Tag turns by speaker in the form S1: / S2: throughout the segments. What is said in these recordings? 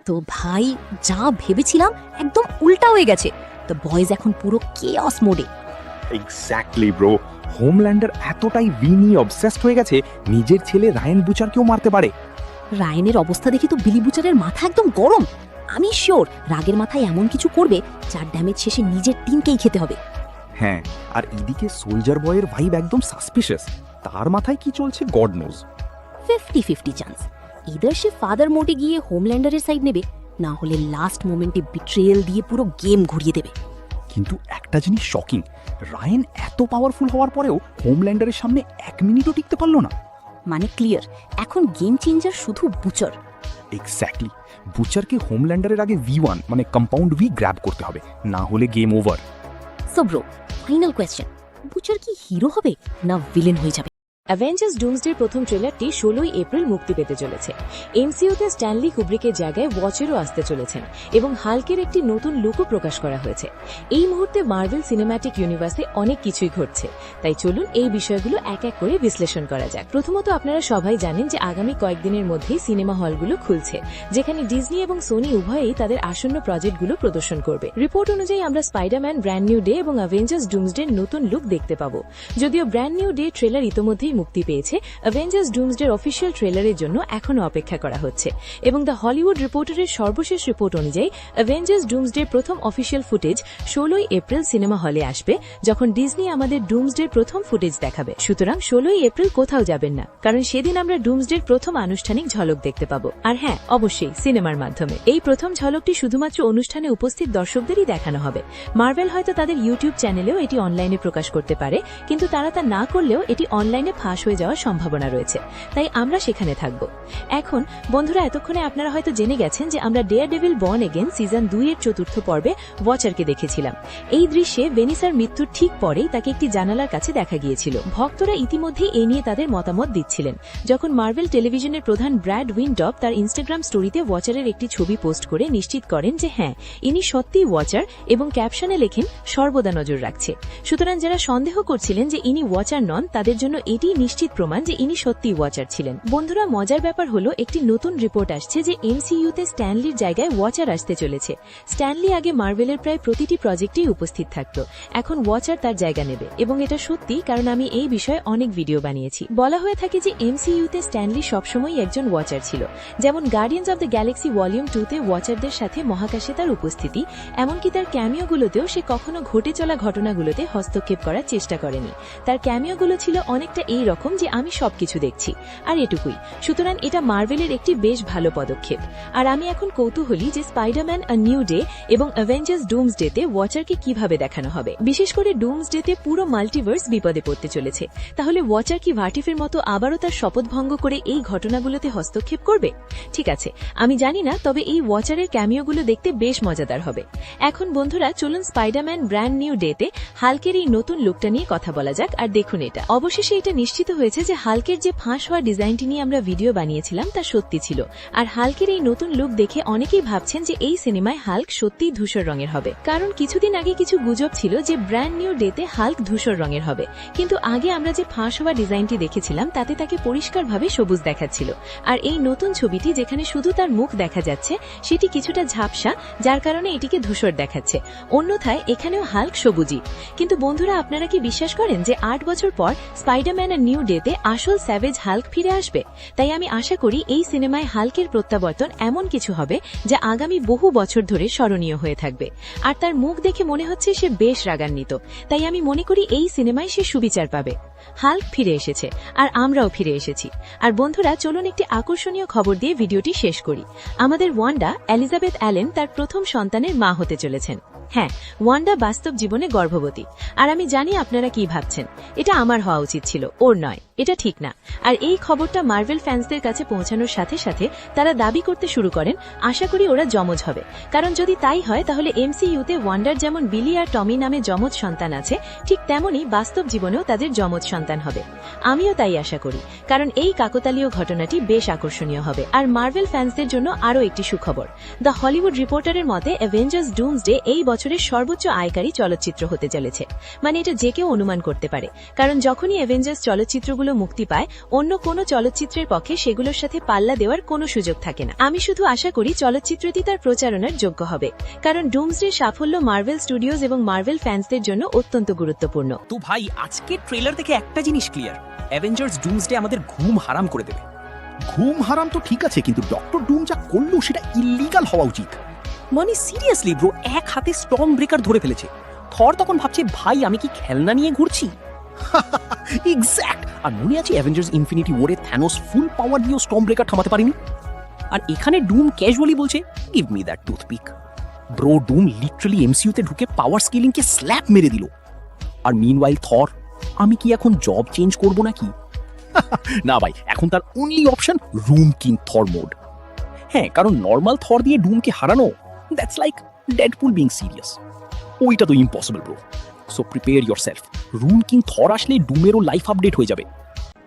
S1: তো ভাই, যা ভেবেছিলাম একদম উল্টা হয়ে গেছে। দ্য বয়েজ এখন পুরো কেঅস মোডে।
S2: এক্স্যাক্টলি ব্রো, হোমল্যান্ডার এতটাই ভি নিয়ে অবসেসড হয়ে গেছে, নিজের ছেলে রায়ান বুচারকেও মারতে পারে।
S1: রায়ানের অবস্থা দেখে তো বিলি বুচারের মাথা একদম গরম। আমি শিওর রাগের মাথায় এমন কিছু করবে যার ড্যামেজ শেষে নিজের টিমকেই খেতে হবে।
S2: হ্যাঁ, আর এদিকে সোলজার বয়ের ভাইব একদম সাসপিশিয়াস। তার মাথায় কি চলছে গড নোজ।
S1: 50-50 চান্স। ইদার সে ফাদার মোডে গিয়ে হোমল্যান্ডারের সাইড নেবে, না হলে লাস্ট মোমেন্টে বিট্রেয়াল দিয়ে পুরো গেম ঘুরিয়ে দেবে।
S2: কিন্তু একটা জিনিস শকিং, রায়ান এত পাওয়ারফুল হওয়ার পরেও হোমল্যান্ডারের সামনে 1 মিনিটও টিকতে পারলো না।
S1: মানে ক্লিয়ার, এখন গেম চেঞ্জার শুধু বুচার।
S2: এক্স্যাক্টলি, বুচারকে হোমল্যান্ডারের আগে V1 মানে কম্পাউন্ড ভি গ্র্যাব করতে হবে, না হলে game over.
S1: So bro, final question, Butcher কি হিরো হবে না ভিলেন হয়ে যাবে?
S3: অ্যাভেঞ্জার্স ডুমসডের প্রথম ট্রেলারটি 16ই এপ্রিল মুক্তি পেতে চলেছে। এমসিইউতে স্ট্যানলি কুব্রিকের জায়গায় ওয়াচেরও আসতে চলেছেন এবং হাল্কের একটি নতুন লুকও প্রকাশ করা হয়েছে। এই মুহূর্তে মার্ভেল সিনেম্যাটিক ইউনিভার্সে অনেক কিছুই ঘটছে, তাই চলুন এই বিষয়গুলো এক এক করে বিশ্লেষণ করা যাক। প্রথমত, আপনারা সবাই জানেন যে আগামী কয়েকদিনের মধ্যেই সিনেমা হলগুলো খুলছে, যেখানে ডিজনি এবং সোনি উভয়েই তাদের আসন্ন প্রজেক্টগুলো প্রদর্শন করবে। রিপোর্ট অনুযায়ী আমরা স্পাইডারম্যান ব্র্যান্ড নিউ ডে এবং অ্যাভেঞ্জার্স ডুমসডের নতুন লুক দেখতে পাবো। যদিও ব্র্যান্ড নিউ ডে ট্রেলার ইতোমধ্যেই মুক্তি পেয়েছে, অ্যাভেঞ্জার্স ডুমসডের অফিসিয়াল ট্রেলারের জন্য এখনও অপেক্ষা করা হচ্ছে এবং দ্য হলিউড রিপোর্টারের সর্বশেষ রিপোর্ট অনুযায়ী অ্যাভেঞ্জার্স ডুমসডের প্রথম অফিসিয়াল ফুটেজ 16ই এপ্রিল সিনেমা হলে আসবে, যখন ডিজনি আমাদের ডুমসডের প্রথম ফুটেজ দেখাবে। সুতরাং 16ই এপ্রিল কোথাও যাবেন না, কারণ সেদিন আমরা ডুমসডের প্রথম আনুষ্ঠানিক ঝলক দেখতে পাবো। আর হ্যাঁ, অবশ্যই সিনেমার মাধ্যমে। এই প্রথম ঝলকটি শুধুমাত্র অনুষ্ঠানে উপস্থিত দর্শকদেরই দেখানো হবে। মার্ভেল হয়তো তাদের ইউটিউব চ্যানেলেও এটি অনলাইনে প্রকাশ করতে পারে, কিন্তু তারা তা না করলেও এটি অনলাইনে ফাঁস হয়ে যাওয়ার সম্ভাবনা রয়েছে, তাই আমরা সেখানে থাকব। এখন বন্ধুরা, এতক্ষণে আপনারা হয়তো জেনে গেছেন যে আমরা ডেয়ারডেভিল বর্ন এগেন সিজন 2 এর চতুর্থ পর্বে ওয়াচারকে দেখেছিলাম। এই দৃশ্যে ভেনিসার মৃত্যুর ঠিক পরেই তাকে একটি জানালার কাছে দেখা গিয়েছিল। ভক্তরা ইতিমধ্যেই এ নিয়ে তাদের মতামত দিচ্ছিলেন, যখন মার্ভেল টেলিভিশনের প্রধান ব্র্যাড উইন্ডপ তার ইনস্টাগ্রাম স্টোরিতে ওয়াচারের একটি ছবি পোস্ট করে নিশ্চিত করেন যে হ্যাঁ, ইনি সত্যিই ওয়াচার এবং ক্যাপশনে লেখেন সর্বদা নজর রাখছে। সুতরাং যারা সন্দেহ করছিলেন যে ইনি ওয়াচার নন, তাদের জন্য এটি নিশ্চিত প্রমাণ যে ইনি সত্যিই ওয়াচার ছিলেন। বন্ধুরা, মজার ব্যাপার হলো একটি নতুন রিপোর্ট আসছে যে এমসিইউতে স্ট্যানলির জায়গায় ওয়াচার আসতে চলেছে। স্ট্যানলি আগে মার্ভেলের প্রায় প্রতিটি প্রজেক্টেই উপস্থিত থাকত, এখন ওয়াচার তার জায়গা নেবে এবং এটা সত্যি, কারণ আমি এই বিষয়ে অনেক ভিডিও বানিয়েছি। বলা হয়ে থাকে যে এমসিইউতে স্ট্যানলি সবসময়ই একজন ওয়াচার ছিল, যেমন guardians of the galaxy volume 2-তে ওয়াচারদের সাথে মহাকাশে তার উপস্থিতি, এমনকি তার ক্যামিওগুলোতেও সে কখনো ঘটে চলা ঘটনাগুলোতে হস্তক্ষেপ করার চেষ্টা করেনি। তার ক্যামিওগুলো ছিল অনেকটা এই রকম যে আমি সবকিছু দেখছি, আর এটুকুই। সুতরাং এটা মার্ভেলের একটি বেশ ভালো পদক্ষেপ। আর আমি এখন কৌতূহলী যে স্পাইডারম্যান আ নিউ ডে এবং অ্যাভেঞ্জার্স ডুমসডেতে ওয়াচারকে কিভাবে দেখানো হবে। বিশেষ করে ডুমসডেতে পুরো মাল্টিভার্স বিপদে পড়তে চলেছে, তাহলে ওয়াচার কি ভার্টিফের মতো আবারও তার শপথ ভঙ্গ করে এই ঘটনাগুলোতে হস্তক্ষেপ করবে? ঠিক আছে, আমি জানি না, তবে এই ওয়াচারের ক্যামিওগুলো দেখতে বেশ মজাদার হবে। এখন বন্ধুরা, চলুন স্পাইডারম্যান ব্র্যান্ড নিউ ডেতে হাল্কের এই নতুন লুকটা নিয়ে কথা বলা যাক। আর দেখুন, এটা অবশেষে এটা নিশ্চিত হয়েছে যে হাল্কের যে ফাঁস হওয়া ডিজাইনটি নিয়ে আমরা ভিডিও বানিয়েছিলাম তা সত্যি ছিল। আর হাল্কের এই নতুন লুক দেখে অনেকেই ভাবছেন যে এই সিনেমায় হাল্ক সত্যিই ধূসর রঙের হবে, কারণ কিছুদিন আগে কিছু গুজব ছিল যে ব্র্যান্ড নিউ ডেতে হাল্ক ধূসর রঙের হবে, কিন্তু আগে আমরা যে ফাঁস হওয়া ডিজাইনটি দেখেছিলাম তাতে তাকে পরিষ্কারভাবে সবুজ দেখাচ্ছিল। আর এই নতুন ছবিটি, যেখানে শুধু তার মুখ দেখা যাচ্ছে, সেটি কিছুটা ঝাপসা, যার কারণে এটিকে ধূসর দেখাচ্ছে। অন্যথায় এখানেও হাল্ক সবুজই। কিন্তু বন্ধুরা, আপনারা কি বিশ্বাস করেন যে 8 বছর পর স্পাইডারম্যান আ নিউ ডেতে আসল স্যাভেজ হাল্ক ফিরে আসবে? তাই আমি আশা করি এই সিনেমায় হাল্কের প্রত্যাবর্তন এমন কিছু হবে যা আগামী বহু বছর ধরে স্মরণীয় হয়ে থাকবে। আর তার মুখ দেখে মনে হচ্ছে সে বেশ রাগান্বিত, তাই আমি মনে করি এই সিনেমায় সে সুবিচার পাবে। হাল্ক ফিরে এসেছে, আর আমরাও ফিরে এসেছি। আর বন্ধুরা, চলুন একটি আকর্ষণীয় খবর দিয়ে ভিডিওটি শেষ করি। আমাদের ওয়ান্ডা এলিজাবেথ অ্যালেন তার প্রথম সন্তানের মা হতে চলেছেন। হ্যাঁ, ওয়ান্ডা বাস্তব জীবনে গর্ভবতী। আর আমি জানি আপনারা কি ভাবছেন, এটা আমার হওয়া উচিত ছিল, ওর নয়। এটা ঠিক না। আর এই খবরটা মার্ভেল ফ্যান্সদের কাছে পৌঁছানোর সাথে সাথে তারা দাবি করতে শুরু করেন আশা করি ওরা যমজ হবে, কারণ যদি তাই হয় তাহলে এমসিইউতে ওয়ান্ডার যেমন বিলি আর টমি নামে যমজ সন্তান আছে, ঠিক তেমনি বাস্তব জীবনেও তাদের যমজ সন্তান হবে। আমিও তাই আশা করি, কারণ এই কাকতালীয় ঘটনাটি বেশ আকর্ষণীয় হবে। আর মার্ভেল ফ্যান্সদের জন্য আরও একটি সুখবর। দ্য হলিউড রিপোর্টারের মতে অ্যাভেঞ্জার্স ডুমসডে এই বছরের সর্বোচ্চ আয়কারী চলচ্চিত্র হতে চলেছে। মানে এটা যে কেউ অনুমান করতে পারে, কারণ যখনই অ্যাভেঞ্জার্স চলচ্চিত্রগুলো সিনেমাগুলো মুক্তি পায় অন্য কোনো চলচ্চিত্রের পক্ষে সেগুলোর সাথে পাল্লা দেওয়ার কোনো সুযোগ থাকে না। আমি শুধু আশা করি চলচ্চিত্রটি তার প্রচারণার যোগ্য হবে, কারণ ডুমসডের সাফল্য মার্ভেল স্টুডিওজ এবং মার্ভেল ফ্যান্সদের জন্য অত্যন্ত গুরুত্বপূর্ণ।
S4: তো ভাই, আজকের ট্রেলার দেখে একটা জিনিস ক্লিয়ার, অ্যাভেঞ্জার্স ডুমসডে আমাদের ঘুম হারাম করে দেবে।
S5: ঘুম হারাম তো ঠিক আছে, কিন্তু ডক্টর ডুম যা করলো সেটা ইল্লিগাল হওয়া উচিত।
S4: মানে সিরিয়াসলি ব্রো, এক হাতে স্টর্ম ব্রেকার ধরে ফেলেছে। থর তখন ভাবছে, ভাই আমি কি খেলনা নিয়ে ঘুরছি?
S5: এক্স্যাক্ট। আর মনে আছে অ্যাভেঞ্জার্স ইনফিনিটি ওয়ারে থ্যানোস ফুল পাওয়ার দিয়েও স্টর্ম ব্রেকার থামাতে পারেনি।
S4: আর এখানে ডুম ক্যাজুয়ালি বলছে, give me that toothpick.
S5: Bro, Doom literally এমসিইউতে ঢুকে পাওয়ার স্কেলিংকে স্ল্যাপ মেরে দিল। আর মিনওয়াইল থর, আমি কি এখন জব চেঞ্জ করব নাকি? না ভাই, এখন তার only option rune king Thor mode. হ্যাঁ, কারণ নর্মাল থর দিয়ে ডুমকে হারানো, that's like Deadpool being serious. ওইটা তো impossible bro. So prepare yourself, rune king Thor আসলে ডুমেরও লাইফ আপডেট হয়ে যাবে।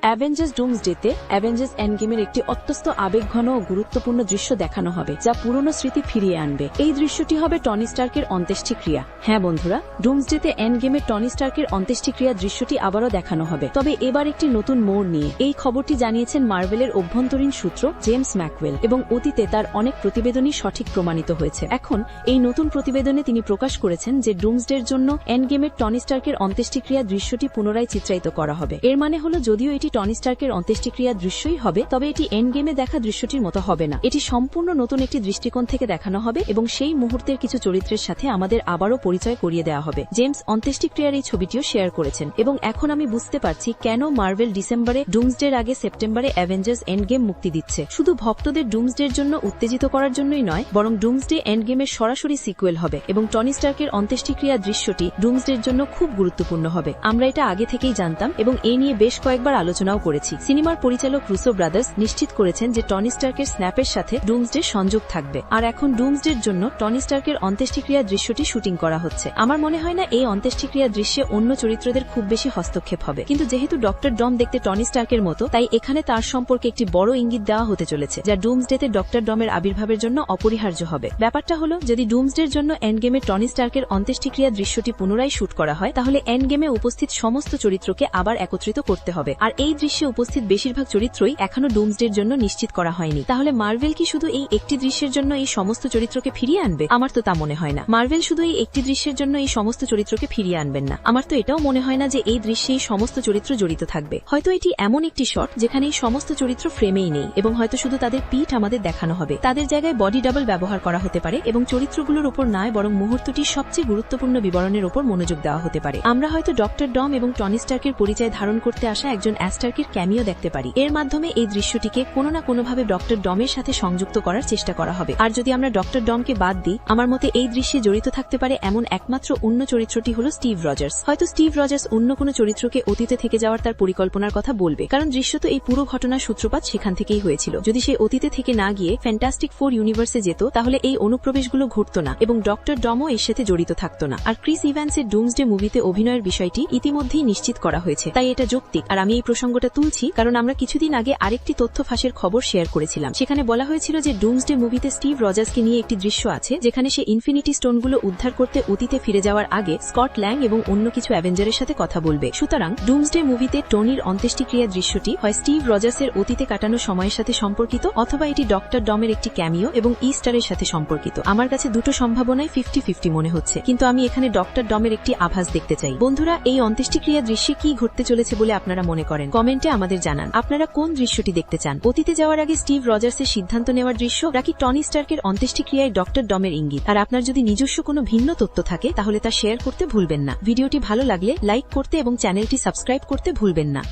S3: অ্যাভেঞ্জার্স ডুমসডেতে অ্যাভেঞ্জার্স এন্ডগেমের একটি অত্যন্ত আবেগঘন ও গুরুত্বপূর্ণ দৃশ্য দেখানো হবে, যা পুরনো স্মৃতি ফিরিয়ে আনবে। এই দৃশ্যটি হবে টনি স্টার্কের অন্ত্যেষ্টিক্রিয়া। হ্যাঁ বন্ধুরা, ডুমসডেতে এন্ডগেমের টনি স্টার্কের অন্ত্যেষ্টিক্রিয়া দৃশ্যটি আবারও দেখানো হবে, তবে এবার একটি নতুন মোড় নিয়ে। এই খবরটি জানিয়েছেন মার্ভেলের অভ্যন্তরীণ সূত্র জেমস ম্যাকওয়েল, এবং অতীতে তার অনেক প্রতিবেদনই সঠিক প্রমাণিত হয়েছে। এখন এই নতুন প্রতিবেদনে তিনি প্রকাশ করেছেন যে ডুমসডের জন্য এন্ডগেমের টনি স্টার্কের অন্ত্যেষ্টিক্রিয়া দৃশ্যটি পুনরায় চিত্রায়িত করা হবে। এর মানে হলো, যদিও এটি টনি স্টার্কের অন্ত্যেষ্টিক্রিয়া দৃশ্যই হবে, তবে এটি এন্ড গেমে দেখা দৃশ্যটির মতো হবে না। এটি সম্পূর্ণ নতুন একটি দৃষ্টিকোণ থেকে দেখানো হবে এবং সেই মুহূর্তের কিছু চরিত্রের সাথে আমাদের আবারও পরিচয় করিয়ে দেওয়া হবে। জেমস অন্ত্যেষ্টিক্রিয়ার এই ছবিটিও শেয়ার করেছেন, এবং এখন আমি বুঝতে পারছি কেন মার্ভেল ডিসেম্বরে ডুমসডের আগে সেপ্টেম্বরে অ্যাভেঞ্জার্স এন্ড গেম মুক্তি দিচ্ছে। শুধু ভক্তদের ডুমসডের জন্য উত্তেজিত করার জন্যই নয়, বরং ডুমসডে এন্ড গেমের সরাসরি সিকুয়েল হবে, এবং টনি স্টার্কের অন্ত্যেষ্টিক্রিয়া দৃশ্যটি ডুমসডের জন্য খুব গুরুত্বপূর্ণ হবে। আমরা এটা আগে থেকেই জানতাম এবং এ নিয়ে বেশ কয়েকবার আলোচনাও করেছি। সিনেমার পরিচালক রুসো ব্রাদার্স নিশ্চিত করেছেন যে টনি স্টার্কের স্ন্যাপের সাথে ডুমসডে সংযোগ থাকবে, আর এখন ডুমসডের জন্য টনি স্টার্কের অন্ত্যেষ্টিক্রিয়া দৃশ্যটি শুটিং করা হচ্ছে। আমার মনে হয় না এই অন্ত্যেষ্টিক্রিয়া দৃশ্যে অন্য চরিত্রদের খুব বেশি হস্তক্ষেপ হবে, কিন্তু যেহেতু ডক্টর ডম দেখতে টনি স্টার্কের মতো, তাই এখানে তার সম্পর্কে একটি বড় ইঙ্গিত দেওয়া হতে চলেছে, যা ডুমসডেতে ডক্টর ডমের আবির্ভাবের জন্য অপরিহার্য হবে। ব্যাপারটা হলো, যদি ডুমসডের জন্য এন্ড গেমে টনি স্টার্কের অন্ত্যেষ্টিক্রিয়া দৃশ্যটি পুনরায় শুট করা হয়, তাহলে এন্ড গেমে উপস্থিত সমস্ত চরিত্রকে আবার একত্রিত করতে হবে, আর এই দৃশ্যে উপস্থিত বেশিরভাগ চরিত্রই এখনো ডুমসডের জন্য নিশ্চিত করা হয়নি। তাহলে মার্ভেল কি শুধু এই একটি দৃশ্যের জন্য এই সমস্ত চরিত্রকে ফিরিয়ে আনবে? আমার তো তা মনে হয় না। মার্ভেল শুধু এই একটি দৃশ্যের জন্য এই সমস্ত চরিত্রকে ফিরিয়ে আনবেন না। আমার তো এটাও মনে হয় না যে এই দৃশ্যে এই সমস্ত চরিত্র জড়িত থাকবে। হয়তো এটি এমন একটি শট যেখানে এই সমস্ত চরিত্র ফ্রেমেই নেই, এবং হয়তো শুধু তাদের পিঠ আমাদের দেখানো হবে। তাদের জায়গায় বডি ডাবল ব্যবহার করা হতে পারে, এবং চরিত্রগুলোর উপর নয় বরং মুহূর্তটির সবচেয়ে গুরুত্বপূর্ণ বিবরণের উপর মনোযোগ দেওয়া হতে পারে। আমরা হয়তো ডক্টর ডম এবং টনি স্টার্কের পরিচয় ধারণ করতে আসা একজন অ্যাস্টার্কের ক্যামিও দেখতে পারি। এর মাধ্যমে এই দৃশ্যটিকে কোনো না কোনোভাবে ডক্টর ডমের সাথে সংযুক্ত করার চেষ্টা করা হবে। আর যদি আমরা ডক্টর ডমকে বাদ দিই, আমার মতে এই দৃশ্যে জড়িত থাকতে পারে এমন একমাত্র অন্য চরিত্রটি হলো স্টিভ রজার্স। হয়তো স্টিভ রজার্স অন্য কোনো চরিত্রকে অতীতে থেকে যাওয়ার তার পরিকল্পনার কথা বলবে, কারণ দৃশ্য তো এই পুরো ঘটনার সূত্রপাত সেখান থেকেই হয়েছিল। যদি সে অতীতে থেকে না গিয়ে ফ্যান্টাস্টিক ফোর ইউনিভার্সে যেত, তাহলে এই অনুপ্রবেশগুলো ঘটত না এবং ডক্টর ডমও এর সাথে জড়িত থাকত না। আর ক্রিস ইভ্যান্সের ডুমসডে মুভিতে অভিনয়ের বিষয়টি ইতিমধ্যেই নিশ্চিত করা হয়েছে, তাই এটা যৌক্তিক। আর আমি এই প্রসঙ্গটা তুলছি কারণ আমরা কিছুদিন আগে আরেকটি তথ্য ফাঁসের খবর শেয়ার করেছিলাম। সেখানে বলা হয়েছিল যে ডুমসডে মুভিতে স্টিভ রজার্সকে নিয়ে একটি দৃশ্য আছে, যেখানে সে ইনফিনিটি স্টোনগুলো উদ্ধার করতে অতীতে ফিরে যাওয়ার আগে স্কট ল্যাং এবং অন্য কিছু অ্যাভেঞ্জারের সাথে কথা বলবে। সুতরাং ডুমসডে মুভিতে টনির অন্ত্যেষ্টিক্রিয়া দৃশ্যটি হয় স্টিভ রজার্সের অতীতে কাটানো সময়ের সাথে সম্পর্কিত, অথবা এটি ডক্টর ডমের একটি ক্যামিও এবং ইস্টারের সাথে সম্পর্কিত। আমার কাছে দুটো সম্ভাবনায় 50-50 মনে হচ্ছে, কিন্তু আমি এখানে ডক্টর ডমের একটি আভাস দেখতে চাই। বন্ধুরা, এই অন্ত্যেষ্টিক্রিয়া দৃশ্যে কি ঘটতে চলেছে বলে আপনারা মনে করেন? কমেন্টে আমাদের জানান আপনারা কোন দৃশ্যটি দেখতে চান। অতীতে যাওয়ার আগে স্টিভ রজার্সের সিদ্ধান্ত নেওয়ার দৃশ্য, নাকি টনি স্টার্কের অন্ত্যেষ্টিক্রিয়ায় ডক্টর ডমের ইঙ্গিত? আর আপনার যদি নিজস্ব কোনো ভিন্ন তথ্য থাকে তাহলে তা শেয়ার করতে ভুলবেন না। ভিডিওটি ভালো লাগলে লাইক করতে এবং চ্যানেলটি সাবস্ক্রাইব করতে ভুলবেন না।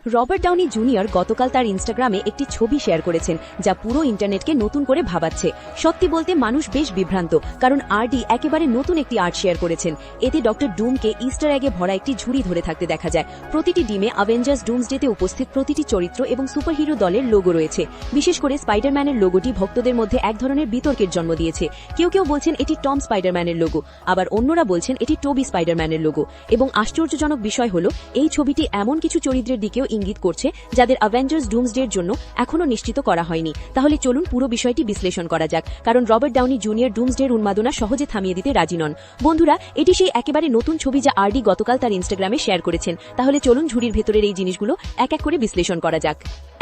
S1: রবার্ট ডাউনি জুনিয়র গতকাল তার ইনস্টাগ্রামে একটি ছবি শেয়ার করেছেন, যা পুরো ইন্টারনেটকে নতুন করে ভাবাচ্ছে। সত্যি বলতে মানুষ বেশ বিভ্রান্ত, কারণ আরডি একেবারে নতুন একটি আর্ট শেয়ার করেছেন। এতে ডক্টর ডুমকে ইস্টার এগে ভরা একটি ঝুড়ি ধরে থাকতে দেখা যায়। প্রতিটি ডিমে অ্যাভেঞ্জার্স ডুমসডেতে উপস্থিত প্রতিটি চরিত্র এবং সুপারহিরো দলের লোগো রয়েছে। বিশেষ করে স্পাইডারম্যানের লোগোটি ভক্তদের মধ্যে এক ধরনের বিতর্কের জন্ম দিয়েছে। কেউ কেউ বলছেন এটি টম স্পাইডারম্যানের লোগো, আবার অন্যরা বলছেন এটি টোবি স্পাইডারম্যানের লোগো। এবং আশ্চর্যজনক বিষয় হল, এই ছবিটি এমন কিছু চরিত্রের দিকেও ইঙ্গিত করছে যাদের অ্যাভেঞ্জার্স ডুমসডের জন্য এখনও নিশ্চিত করা হয়নি। তাহলে চলুন পুরো বিষয়টি বিশ্লেষণ করা যাক, কারণ রবার্ট ডাউনি জুনিয়র ডুমসডের উন্মাদনা সহজে থামিয়ে দিতে রাজি নন। বন্ধুরা, এটি সেই একেবারে নতুন ছবি যা আরডি গতকাল তার ইনস্টাগ্রামে শেয়ার করেছেন। তাহলে চলুন ঝুড়ির ভেতরের এই জিনিসগুলো এক এক করে বিশ্লেষণ করা যাক।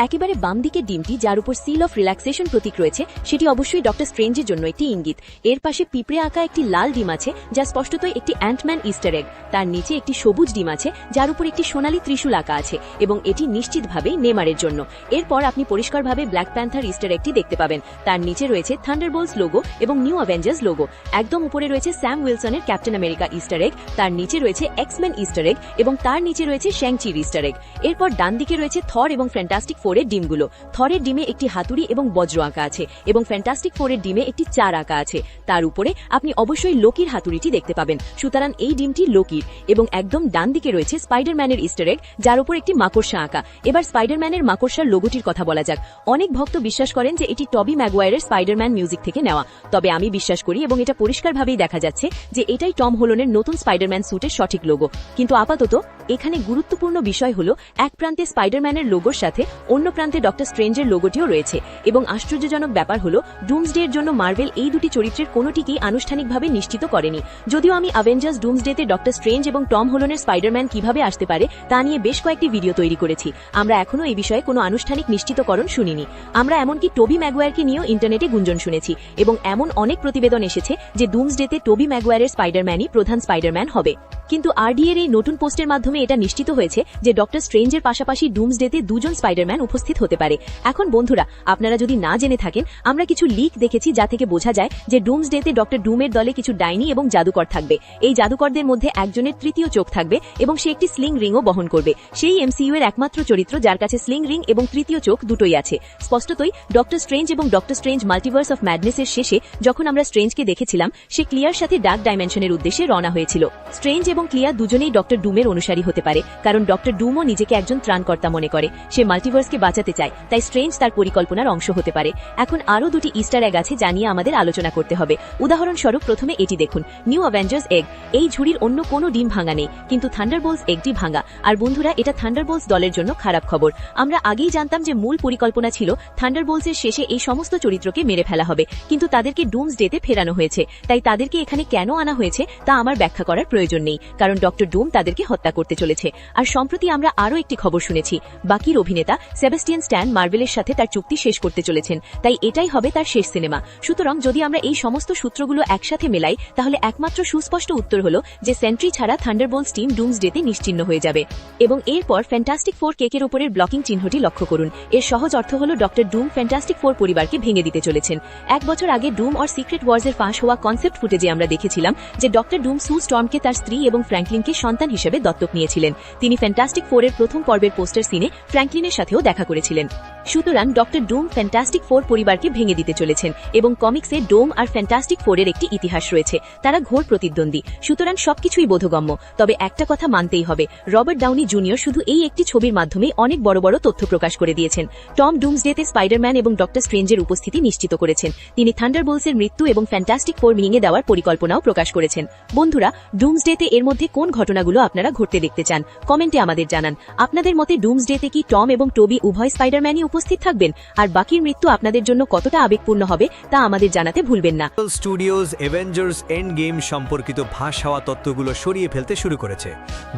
S1: একেবারে বাম দিকের ডিমটি, যার উপর সিল অফ রিল্যাক্সেশন প্রতীক রয়েছে, সেটি অবশ্যই ডক্টর স্ট্রেঞ্জের জন্য একটি ইঙ্গিত। এর পাশে পিঁপড়ে আঁকা একটি লাল ডিম আছে, যা স্পষ্টতই একটি অ্যান্টম্যান ইস্টার এগ। তার নিচে একটি সবুজ ডিম আছে, যার উপর একটি সোনালী ত্রিশূল আঁকা আছে, এবং এটি নিশ্চিতভাবেই নেমারের জন্য। এরপর আপনি পরিষ্কারভাবে ব্ল্যাক প্যান্থার ইস্টার এগটি দেখতে পাবেন। তার নিচে রয়েছে থান্ডারবোল্টস লোগো এবং নিউ অ্যাভেঞ্জার্স লোগো। একদম উপরে রয়েছে স্যাম উইলসনের ক্যাপ্টেন আমেরিকা ইস্টার এগ, তার নিচে রয়েছে এক্সম্যান ইস্টার এগ, এবং তার নিচে রয়েছে শ্যাং-চির ইস্টার এগ। এরপর ডান দিকে রয়েছে থর এবং ফ্যান্টাস্টিক ফোরের ডিমগুলো। থরের ডিমে একটি হাতুড়ি এবং বজ্র আঁকা আছে, এবং ফ্যান্টাস্টিক ফোরের ডিমে একটি চার আঁকা আছে। তার উপরে আপনি অবশ্যই লোকির হাতুড়িটি দেখতে পাবেন, সুতরাং এই ডিমটি লোকির। এবং একদম ডান দিকে রয়েছে স্পাইডারম্যানের ইস্টার এগ, যার উপর একটি মাকড়সা আঁকা। এবার স্পাইডারম্যানের মাকড়সার লোগোটির কথা বলা যাক। অনেক ভক্ত বিশ্বাস করেন যে এটি টবি ম্যাগুয়ারের স্পাইডারম্যান মিউজিক থেকে নেওয়া, তবে আমি বিশ্বাস করি এবং এটা পরিষ্কারভাবেই দেখা যাচ্ছে যে এটাই টম হোল্যান্ডের নতুন স্পাইডারম্যান স্যুটের সঠিক লোগো। কিন্তু আপাতত এখানে গুরুত্বপূর্ণ বিষয় হলো, এক প্রান্তে স্পাইডারম্যানের লোগোর সাথে অন্য প্রান্তে ডক্টর স্ট্রেঞ্জের লোগোটিও রয়েছে। এবং আশ্চর্যজনক ব্যাপার হলো, ডুমসডে এর জন্য মার্ভেল এই দুটি চরিত্রের কোনোটিকেই আনুষ্ঠানিকভাবে নিশ্চিত করেনি। যদিও আমি অ্যাভেঞ্জার্স ডুমসডেতে ডক্টর স্ট্রেঞ্জ এবং টম হোল্যান্ডের স্পাইডারম্যান কিভাবে আসতে পারে তা নিয়ে বেশ কয়েকটি ভিডিও তৈরি করেছি, আমরা এখনও এই বিষয়ে কোনো আনুষ্ঠানিক নিশ্চিতকরণ শুনিনি। আমরা এমনকি টবি ম্যাগুয়ারকে নিয়েও ইন্টারনেটে গুঞ্জন শুনেছি, এবং এমন অনেক প্রতিবেদন এসেছে যে ডুমসডেতে টবি ম্যাগুয়ারের স্পাইডারম্যানই প্রধান স্পাইডারম্যান হবে। কিন্তু আরডি এর এই নতুন পোস্টের মাধ্যমে এটা নিশ্চিত হয়েছে যে ডক্টর স্ট্রেঞ্জের পাশাপাশি ডুমসডেতে দুজন স্পাইডারম্যান উপস্থিত হতে পারে। এখন বন্ধুরা, আপনারা যদি না জেনে থাকেন, আমরা কিছু লিক দেখেছি যা থেকে বোঝা যায় যে ডুমসডেতে ডক্টর ডুমের দলে কিছু ডাইনি এবং জাদুকর থাকবে। এই জাদুকরদের মধ্যে একজনের তৃতীয় চোখ থাকবে, এবং সে একটি স্লিং রিংও বহন করবে। সেই এমসিইউ এর একমাত্র চরিত্র যার কাছে স্লিং রিং এবং তৃতীয় চোখ দুটোই আছে। স্পষ্টতই ডক্টর স্ট্রেঞ্জ এবং ডক্টর স্ট্রেঞ্জ মাল্টিভার্স অফ ম্যাডনেসের শেষে যখন আমরা স্ট্রেঞ্জকে দেখেছিলাম, সে ক্লিয়ার সাথে ডার্ক ডাইমেনশনের উদ্দেশ্যে রওনা হয়েছিল। স্ট্রেঞ্জ এবং ক্লিয়ার দুজনেই ডক্টর ডুমের অনুসারী হতে পারে, কারণ ডক্টর ডুমও নিজেকে একজন ত্রাণকর্তা মনে করে। সে মাল্টিভার্সকে বাঁচাতে চায়, তাই স্ট্রেঞ্জ তার পরিকল্পনার অংশ হতে পারে। এখন আরও দুটি ইস্টার এগ আছে যা নিয়ে আমাদের আলোচনা করতে হবে। উদাহরণস্বরূপ প্রথমে এটি দেখুন, নিউ অ্যাভেঞ্জার্স এগ। এই ঝুড়ির অন্য কোনো ডিম ভাঙা নেই, কিন্তু থান্ডারবোল্টস এগটি ভাঙা। আর বন্ধুরা, এটা থান্ডারবোল্টস দলের জন্য খারাপ খবর। আমরা আগেই জানতাম যে মূল পরিকল্পনা ছিল থান্ডারবোল্টসের শেষে এই সমস্ত চরিত্রকে মেরে ফেলা হবে, কিন্তু তাদেরকে ডুমসডেতে ফেরানো হয়েছে। তাই তাদেরকে এখানে কেন আনা হয়েছে তা আমার ব্যাখ্যা করার প্রয়োজন নেই, কারণ ডক্টর ডুম তাদেরকে হত্যা করতে চলেছে। আর সম্প্রতি আমরা আরও একটি খবর শুনেছি, বাকির অভিনেতা সেবাস্টিয়ান স্ট্যান মার্ভেলের সাথে তার চুক্তি শেষ করতে চলেছেন, তাই এটাই হবে তার শেষ সিনেমা। সুতরাং যদি আমরা এই সমস্ত সূত্রগুলো একসাথে মেলাই, তাহলে একমাত্র সুস্পষ্ট উত্তর হলো যে সেন্ট্রি ছাড়া থান্ডারবোল্টস টিম ডুমসডেতে নিশ্চিহ্ন হয়ে যাবে। এবং এরপর ফ্যান্টাস্টিক ফোর কেকের উপরের ব্লকিং চিহ্নটি লক্ষ্য করুন। এর সহজ অর্থ হলো ডক্টর ডুম ফ্যান্টাস্টিক ফোর পরিবারকে ভেঙে দিতে চলেছেন। এক বছর আগে ডুম অর সিক্রেট ওয়ার্সের ফাঁস হওয়া কনসেপ্ট ফুটেজে আমরা দেখেছিলাম যে ডক্টর ডুম সু স্টর্মকে তার স্ত্রী এবং ফ্র্যাঙ্কলিনকে সন্তান হিসেবে দত্তক নিয়েছিলেন। তিনি ফ্যান্টাস্টিক ফোরের প্রথম পর্বের পোস্টার সিনে ফ্র্যাঙ্কলিনের সাথেও দেখা করেছিলেন। সুতরাং ডক্টর ডুম ফ্যান্টাস্টিক ফোর পরিবারকে ভেঙে দিতে চলেছেন, এবং কমিক্সে ডোম আর ফ্যান্টাস্টিক ফোরের একটি ইতিহাস রয়েছে। তারা ঘোর প্রতিদ্বন্দ্বী, সুতরাং সবকিছুই বোধগম্য। তবে একটা কথা মানতেই হবে, রবার্ট ডাউনি জুনিয়র শুধু এই একটি ছবির মাধ্যমে অনেক বড় বড় তথ্য প্রকাশ করে দিয়েছেন। টম ডুমসডেতে স্পাইডারম্যান এবং ডক্টর স্ট্রেঞ্জের উপস্থিতি নিশ্চিত করেছেন। তিনি থান্ডারবোল্টসের মৃত্যু এবং ফ্যান্টাস্টিক ফোর ভেঙে দেওয়ার পরিকল্পনাও প্রকাশ করেছেন। বন্ধুরা, ডুমসডেতে এর মধ্যে কোন ঘটনাগুলো আপনারা ঘটতে দেখতে চান কমেন্টে আমাদের জানান। আপনাদের মতে ডুমসডেতে কি টম এবং টোবি উভয় স্পাইডারম্যানই উপস্থিত থাকবেন? আর বাকির মৃত্যু আপনাদের জন্য কতটা আবেগপূর্ণ হবে তা আমাদের জানাতে ভুলবেন না।
S6: স্টুডিওজ অ্যাভেঞ্জার্স এন্ড গেম সম্পর্কিত ফাঁস হওয়া তথ্যগুলো সরিয়ে ফেলতে শুরু করেছে।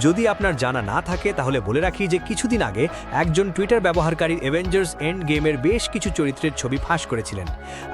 S6: যদি আপনার জানা না থাকে তাহলে বলে রাখি যে কিছুদিন আগে একজন টুইটার ব্যবহারকারী অ্যাভেঞ্জার্স এন্ড গেমের বেশ কিছু চরিত্রের ছবি ফাঁস করেছিলেন।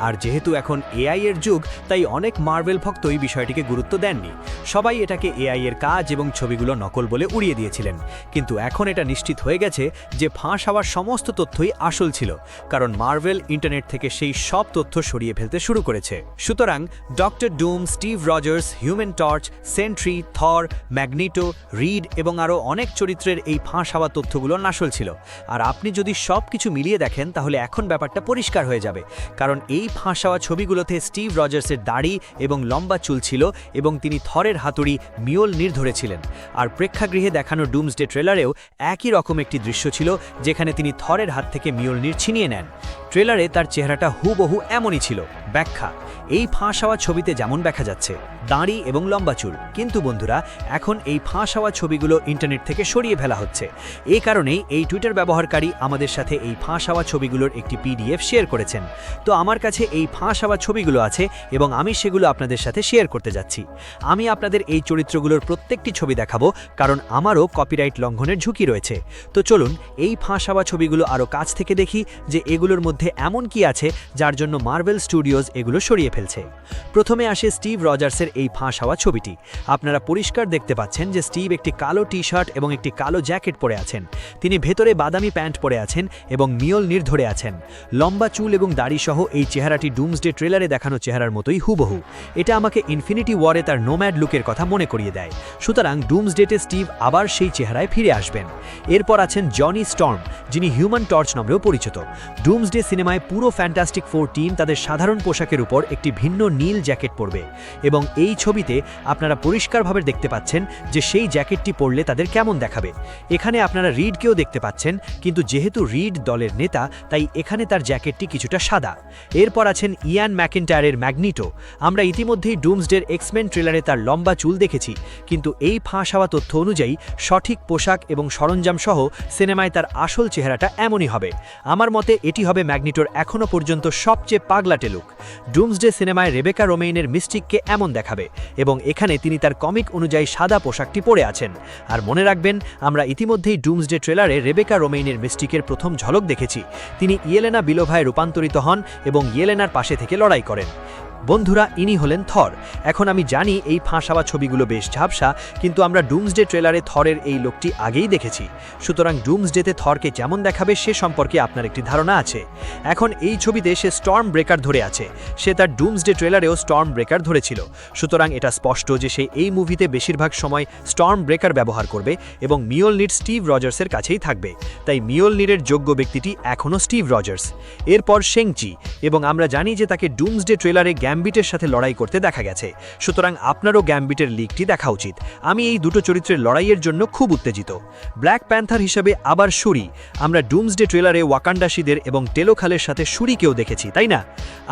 S6: আর যেহেতু এখন এআই এর যুগ, তাই অনেক মার্ভেল ভক্তই বিষয়টিকে গুরুত্ব দেননি। সবাই এটাকে এআই এর কাজ এবং ছবিগুলো নকল বলে উড়িয়ে দিয়েছিলেন। কিন্তু এখন এটা নিশ্চিত হয়ে গেছে যে ফাঁস হওয়ার সমস্ত তথ্যই আসল ছিল, কারণ মার্ভেল ইন্টারনেট থেকে সেই সব তথ্য সরিয়ে ফেলতে শুরু করেছে। সুতরাং Doctor Doom, Steve Rogers, Human Torch, Sentry, Thor, Magneto, Reed এবং আরও অনেক চরিত্রের এই ফাঁস হওয়া তথ্যগুলো আসল ছিল। আর আপনি যদি সব কিছু মিলিয়ে দেখেন তাহলে এখন ব্যাপারটা পরিষ্কার হয়ে যাবে, কারণ এই ফাঁস হওয়া ছবিগুলোতে স্টিভ রজার্সের দাড়ি এবং লম্বা চুল ছিল, এবং তিনি থরের হাতুড়ি মিওলনির ধরেছিলেন। আর প্রেক্ষাগৃহে দেখানো ডুমসডে ট্রেলারেও একই রকম একটি দৃশ্য ছিল, যেখানে তিনি থরের হাত থেকে মিওলনির ছিনিয়ে নেন। ট্রেলারে তার চেহারাটা হুবহু এমনই ছিল। ব্যাখ্যা: এই ফাঁস হওয়া ছবিতে যেমন দেখা যাচ্ছে, দাড়ি এবং লম্বা চুল, কিন্তু বন্ধুরা এখন এই ফাঁস হওয়া ছবিগুলো ইন্টারনেট থেকে সরিয়ে ফেলা হচ্ছে। এই কারণেই এই টুইটার ব্যবহারকারী আমাদের সাথে এই ফাঁস হওয়া ছবিগুলোর একটি PDF শেয়ার করেছেন। তো আমার কাছে এই ফাঁস হওয়া ছবিগুলো আছে এবং আমি সেগুলো আপনাদের সাথে শেয়ার করতে যাচ্ছি। আমি আপনাদের এই চরিত্রগুলোর প্রত্যেকটি ছবি দেখাবো, কারণ আমারও কপিরাইট লঙ্ঘনের ঝুঁকি রয়েছে। তো চলুন এই ফাঁস হওয়া ছবিগুলো আরও কাছ থেকে দেখি যে এগুলোর মধ্যে এমন কি আছে যার জন্য মার্ভেল স্টুডিওজ এগুলো সরিয়ে ফেলছে। প্রথমে আসে স্টিভ রজার্সের এই ফাঁস হওয়া ছবিটি। আপনারা পরিষ্কার দেখতে পাচ্ছেন যে স্টিভ একটি কালো টি-শার্ট এবং একটি কালো জ্যাকেট পরে আছেন। তিনি ভেতরে বাদামি প্যান্ট পরে আছেন এবং মিওলনির ধরে আছেন। লম্বা চুল এবং দাড়ি সহ এই চেহারাটি ডুমসডে ট্রেলারে দেখানো চেহারার মতোই হুবহু। এটা আমাকে ইনফিনিটি ওয়ারে তার নোম্যাড লুকের কথা মনে করিয়ে দেয়। সুতরাং ডুমসডেতে স্টিভ আবার সেই চেহারায় ফিরে আসবেন। এরপর আছেন জনি স্টর্ম, যিনি হিউম্যান টর্চ নামেও পরিচিত। ডুমসডে সিনেমায় পুরো ফ্যান্টাস্টিক ফোর টিম তাদের সাধারণ পোশাকের উপর একটি ভিন্ন নীল জ্যাকেট পরবে এবং এই ছবিতে আপনারা পরিষ্কারভাবে দেখতে পাচ্ছেন যে সেই জ্যাকেটটি পরলে তাদের কেমন দেখাবে। এখানে আপনারা রিডকেও দেখতে পাচ্ছেন, কিন্তু যেহেতু রিড দলের নেতা তাই এখানে তার জ্যাকেটটি কিছুটা সাদা। এরপর আছেন ইয়ান ম্যাকিন্টায়ারের ম্যাগনিটো। আমরা ইতিমধ্যেই ডুমসডের এক্সমেন ট্রেলারে তার লম্বা চুল দেখেছি, কিন্তু এই ফাঁস হওয়া তথ্য অনুযায়ী সঠিক পোশাক এবং সরঞ্জাম সহ সিনেমায় তার আসল চেহারাটা এমনই হবে। আমার মতে এটি হবে ম্যাগনিটোর এখনও পর্যন্ত সবচেয়ে পাগলাটে লুক। ডুমসডে সিনেমায় রেবেকা রোমেইনের মিস্টিককে এমন দেখাবে এবং এখানে তিনি তার কমিক অনুযায়ী সাদা পোশাকটি পরে আছেন। আর মনে রাখবেন, আমরা ইতিমধ্যেই ডুমসডে ট্রেলারে রেবেকা রোমেইনের মিস্টিকের প্রথম ঝলক দেখেছি। তিনি ইয়েলেনা বিলোভায় রূপান্তরিত হন এবং ইয়েলেনার পাশে থেকে লড়াই করেন। বন্ধুরা, ইনি হলেন থর। এখন আমি জানি এই ফাঁস হওয়া ছবিগুলো বেশ ঝাপসা, কিন্তু আমরা ডুমসডে ট্রেলারে থরের এই লোকটি আগেই দেখেছি। সুতরাং ডুমসডেতে থরকে যেমন দেখাবে সে সম্পর্কে আপনার একটি ধারণা আছে। এখন এই ছবিতে সে স্টর্ম ব্রেকার ধরে আছে। সে তার ডুমসডে ট্রেলারেও স্টর্ম ব্রেকার ধরেছিল। সুতরাং এটা স্পষ্ট যে সে এই মুভিতে বেশিরভাগ সময় স্টর্ম ব্রেকার ব্যবহার করবে এবং মিওলনির স্টিভ রজার্সের কাছেই থাকবে। তাই মিওলনিরের যোগ্য ব্যক্তিটি এখনও স্টিভ রজার্স। এরপর শেংচি, এবং আমরা জানি যে তাকে ডুমসডে ট্রেলারে গ্যাম্বিটের সাথে লড়াই করতে দেখা গেছে। সুতরাং আপনারও গ্যাম্বিটের লিগটি দেখা উচিত। আমি এই দুটো চরিত্রের লড়াইয়ের জন্য খুব উত্তেজিত। ব্ল্যাক প্যান্থার হিসেবে আবার শুরি। আমরা ডুমসডে ট্রেলারে ওয়াকান্ডাসীদের এবং টেলোখালের সাথে শুরিকেও দেখেছি, তাই না?